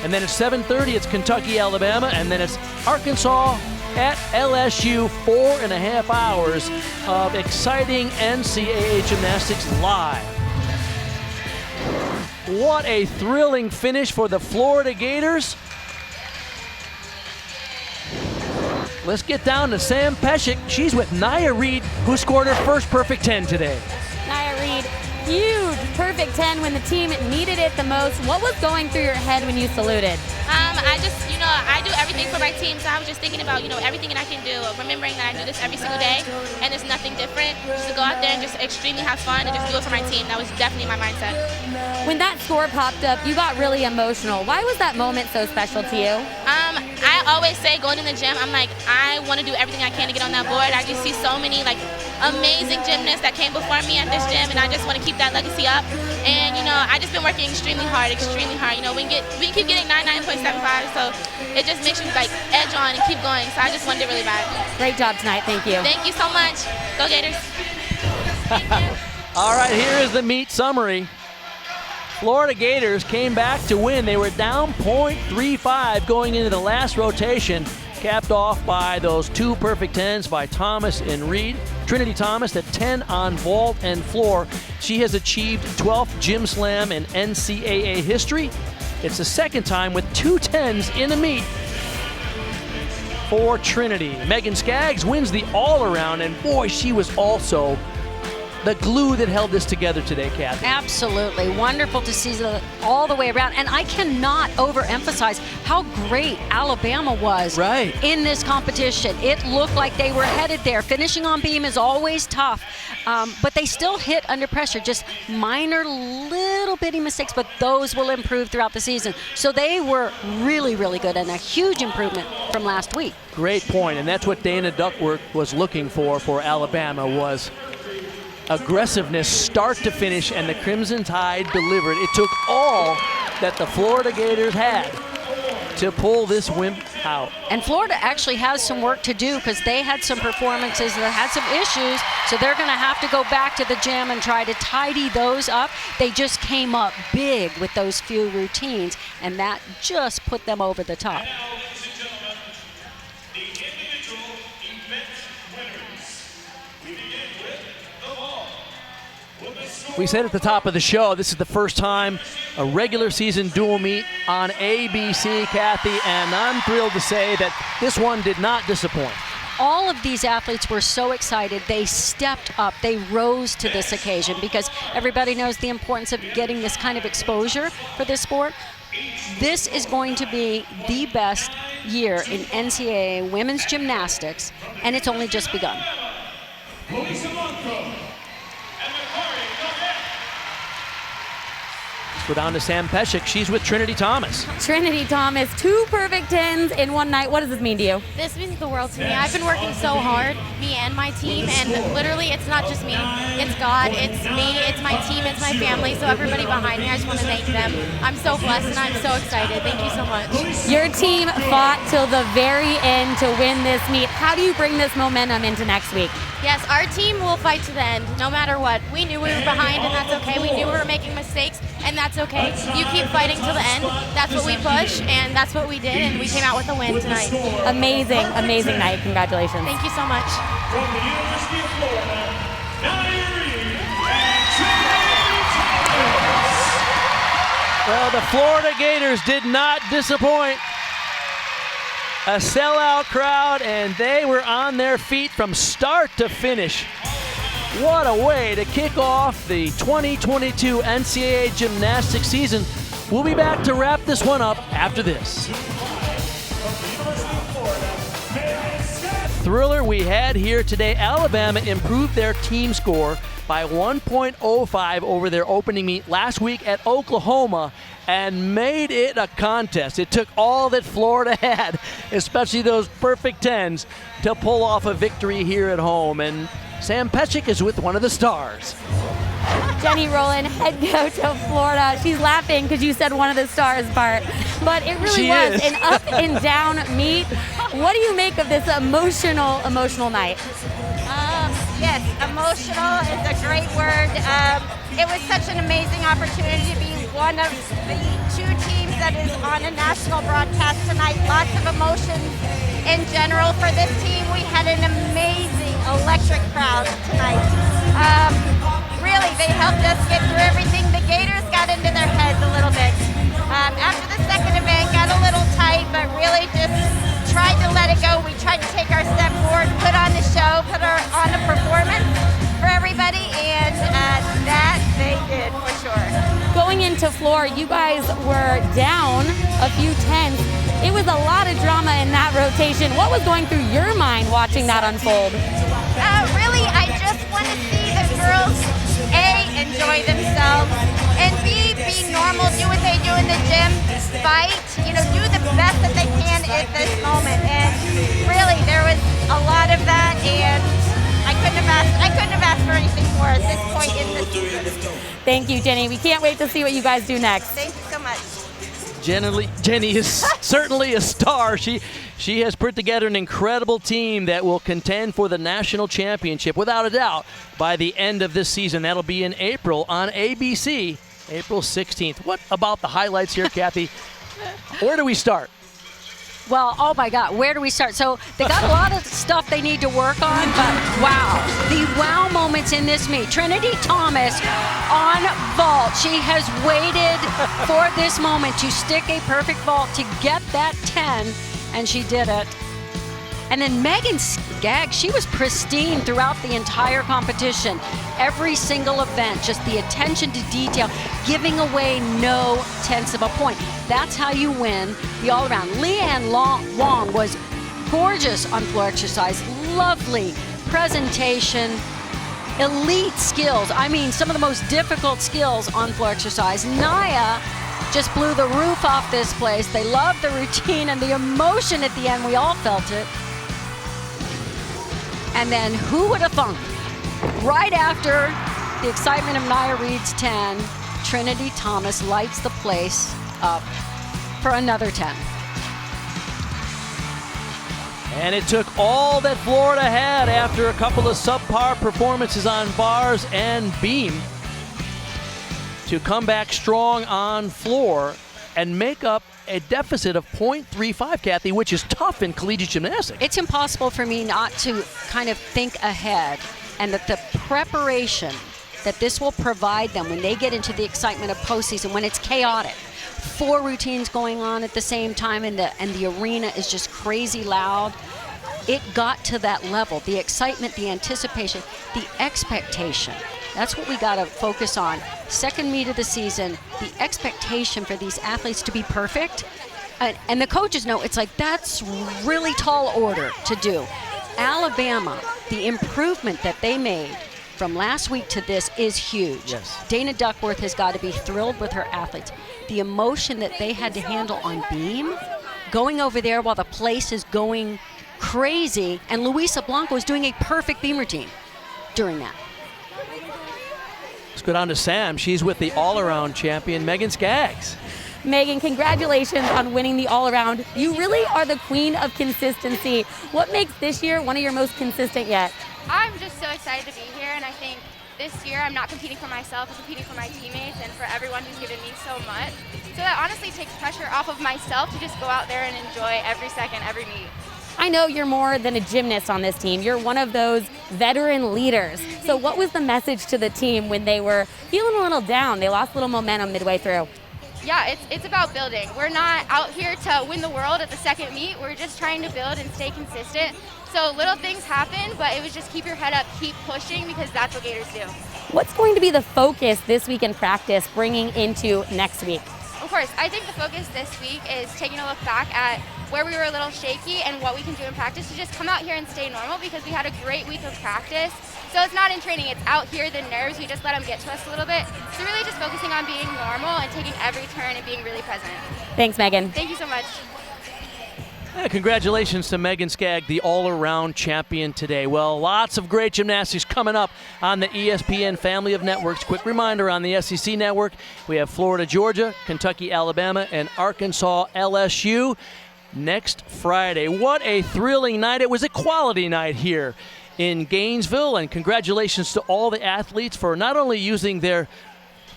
And then at 7:30, it's Kentucky, Alabama. And then it's Arkansas at LSU. 4.5 hours of exciting NCAA gymnastics live. What a thrilling finish for the Florida Gators. Let's get down to Sam Pesek. She's with Nia Reed, who scored her first perfect 10 today. Nia Reed, huge perfect 10 when the team needed it the most. What was going through your head when you saluted? I do everything for my team, so I was just thinking about, everything that I can do, remembering that I do this every single day, and there's nothing different. Just to go out there and just extremely have fun and just do it for my team. That was definitely my mindset. When that score popped up, you got really emotional. Why was that moment so special to you? I always say going in the gym, I'm like, I want to do everything I can to get on that board. I just see so many amazing gymnasts that came before me at this gym, and I just want to keep that legacy up. And I just been working extremely hard. We keep getting 99.75, so it just makes you edge on and keep going. So I just wanted it really bad. Great job tonight. Thank you. Thank you so much. Go Gators. All right, here is the meet summary. Florida Gators came back to win. They were down 0.35 going into the last rotation, capped off by those 2 perfect 10s by Thomas and Reed. Trinity Thomas at 10 on vault and floor. She has achieved 12th Gym Slam in NCAA history. It's the second time with 2 10s in a meet for Trinity. Megan Skaggs wins the all-around, and boy, she was also the glue that held this together today, Kathy. Absolutely. Wonderful to see all the way around. And I cannot overemphasize how great Alabama was in this competition. It looked like they were headed there. Finishing on beam is always tough, but they still hit under pressure. Just minor little bitty mistakes, but those will improve throughout the season. So they were really, really good and a huge improvement from last week. Great point, and that's what Dana Duckworth was looking for Alabama was aggressiveness start to finish, and the Crimson Tide delivered. It took all that the Florida Gators had to pull this win out. And Florida actually has some work to do because they had some performances that had some issues, so they're going to have to go back to the gym and try to tidy those up. They just came up big with those few routines, and that just put them over the top. We said at the top of the show, this is the first time a regular season dual meet on ABC, Kathy, and I'm thrilled to say that this one did not disappoint. All of these athletes were so excited. They stepped up. They rose to this occasion because everybody knows the importance of getting this kind of exposure for this sport. This is going to be the best year in NCAA women's gymnastics, and it's only just begun. Go down to Sam Pesek. She's with Trinity Thomas. Trinity Thomas, 2 perfect 10s in one night. What does this mean to you? This means the world to me. I've been working so hard, me and my team, and literally it's not just me. It's God, it's me, it's my team, it's my family, so everybody behind me, I just want to thank them. I'm so blessed and I'm so excited. Thank you so much. Your team fought till the very end to win this meet. How do you bring this momentum into next week? Yes, our team will fight to the end, no matter what. We knew we were behind, and that's okay. We knew we were making mistakes, and that's okay. You keep fighting to the end. That's what we push, and that's what we did, and we came out with a win tonight. Amazing, amazing night. Congratulations. Thank you so much. From the University of Florida, Nia Reed and Well, the Florida Gators did not disappoint. A sellout crowd, and they were on their feet from start to finish. What a way to kick off the 2022 NCAA gymnastics season. We'll be back to wrap this one up after this. Thriller we had here today. Alabama improved their team score by 1.05 over their opening meet last week at Oklahoma and made it a contest. It took all that Florida had, especially those perfect 10s, to pull off a victory here at home. And Sam Pesek is with one of the stars. Jenny Rowland, head coach of Florida. She's laughing because you said one of the stars, Bart. But it really was an up and down meet. What do you make of this emotional night? Yes, emotional is a great word. It was such an amazing opportunity to be one of the two teams that is on a national broadcast tonight. Lots of emotions in general for this team. We had an amazing, electric crowd tonight. Really, they helped us get through everything. The Gators got into their heads a little bit. After the second event, got a little tight, but really just tried to let it go. We tried to take our step forward, put on the show, put on a performance for everybody, and that they did for sure. Going into floor, you guys were down a few tenths. It was a lot of drama in that rotation. What was going through your mind watching that unfold? Really, I just want to see the girls, A, enjoy themselves, and B, be normal, do what they do in the gym, fight, do the best that they can at this moment. And really, there was a lot of that, and I couldn't have asked for anything more at this point in the season. Thank you, Jenny. We can't wait to see what you guys do next. Thank you so much. Jenny is certainly a star. She has put together an incredible team that will contend for the national championship, without a doubt, by the end of this season. That'll be in April on ABC, April 16th. What about the highlights here, Kathy? Where do we start? Well, oh my God, where do we start? So they got a lot of stuff they need to work on, but wow. The wow moments in this meet. Trinity Thomas on vault. She has waited for this moment to stick a perfect vault to get that 10, and she did it. And then Megan Skaggs, she was pristine throughout the entire competition. Every single event, just the attention to detail, giving away no tenths of a point. That's how you win the all-around. Leanne Wong was gorgeous on floor exercise. Lovely presentation, elite skills. I mean, some of the most difficult skills on floor exercise. Naya just blew the roof off this place. They loved the routine and the emotion at the end. We all felt it. And then who would have thunk? Right after the excitement of Naya Reid's 10, Trinity Thomas lights the place up for another 10. And it took all that Florida had after a couple of subpar performances on bars and beam to come back strong on floor and make up a deficit of 0.35, Kathy, which is tough in collegiate gymnastics. It's impossible for me not to kind of think ahead, and that the preparation that this will provide them when they get into the excitement of postseason, when it's chaotic. 4 routines going on at the same time, and the arena is just crazy loud. It got to that level. The excitement, the anticipation, the expectation. That's what we got to focus on. Second meet of the season, the expectation for these athletes to be perfect. And the coaches know it's like, that's really tall order to do. Alabama, the improvement that they made from last week to this is huge. Yes. Dana Duckworth has got to be thrilled with her athletes. The emotion that they had to handle on beam, going over there while the place is going crazy, and Luisa Blanco is doing a perfect beam routine during that. Let's go down to Sam. She's with the all-around champion, Megan Skaggs. Megan, congratulations on winning the all-around. You really are the queen of consistency. What makes this year one of your most consistent yet? I'm just so excited to be here, and I think this year I'm not competing for myself, I'm competing for my teammates and for everyone who's given me so much. So that honestly takes pressure off of myself to just go out there and enjoy every second, every meet. I know you're more than a gymnast on this team. You're one of those veteran leaders. So what was the message to the team when they were feeling a little down? They lost a little momentum midway through. Yeah, it's about building. We're not out here to win the world at the second meet. We're just trying to build and stay consistent. So little things happen, but it was just keep your head up, keep pushing, because that's what Gators do. What's going to be the focus this week in practice bringing into next week? Of course, I think the focus this week is taking a look back at where we were a little shaky and what we can do in practice to just come out here and stay normal, because we had a great week of practice. So it's not in training, it's out here, the nerves, we just let them get to us a little bit. So really just focusing on being normal and taking every turn and being really present. Thanks, Megan. Thank you so much. Yeah, congratulations to Megan Skaggs, the all-around champion today. Well, lots of great gymnastics coming up on the ESPN family of networks. Quick reminder, on the SEC network, we have Florida, Georgia, Kentucky, Alabama, and Arkansas, LSU next Friday. What a thrilling night. It was a quality night here in Gainesville, and congratulations to all the athletes for not only using their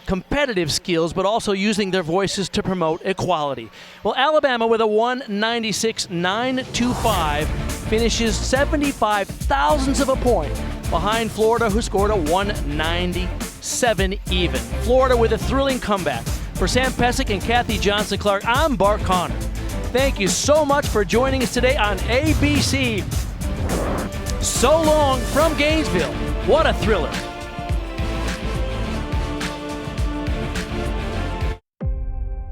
competitive skills, but also using their voices to promote equality. Well, Alabama with a 196.925 finishes 75 thousandths of a point behind Florida, who scored a 197 even. Florida with a thrilling comeback. For Sam Pesic and Kathy Johnson-Clark, I'm Bart Connor. Thank you so much for joining us today on ABC. So long from Gainesville. What a thriller.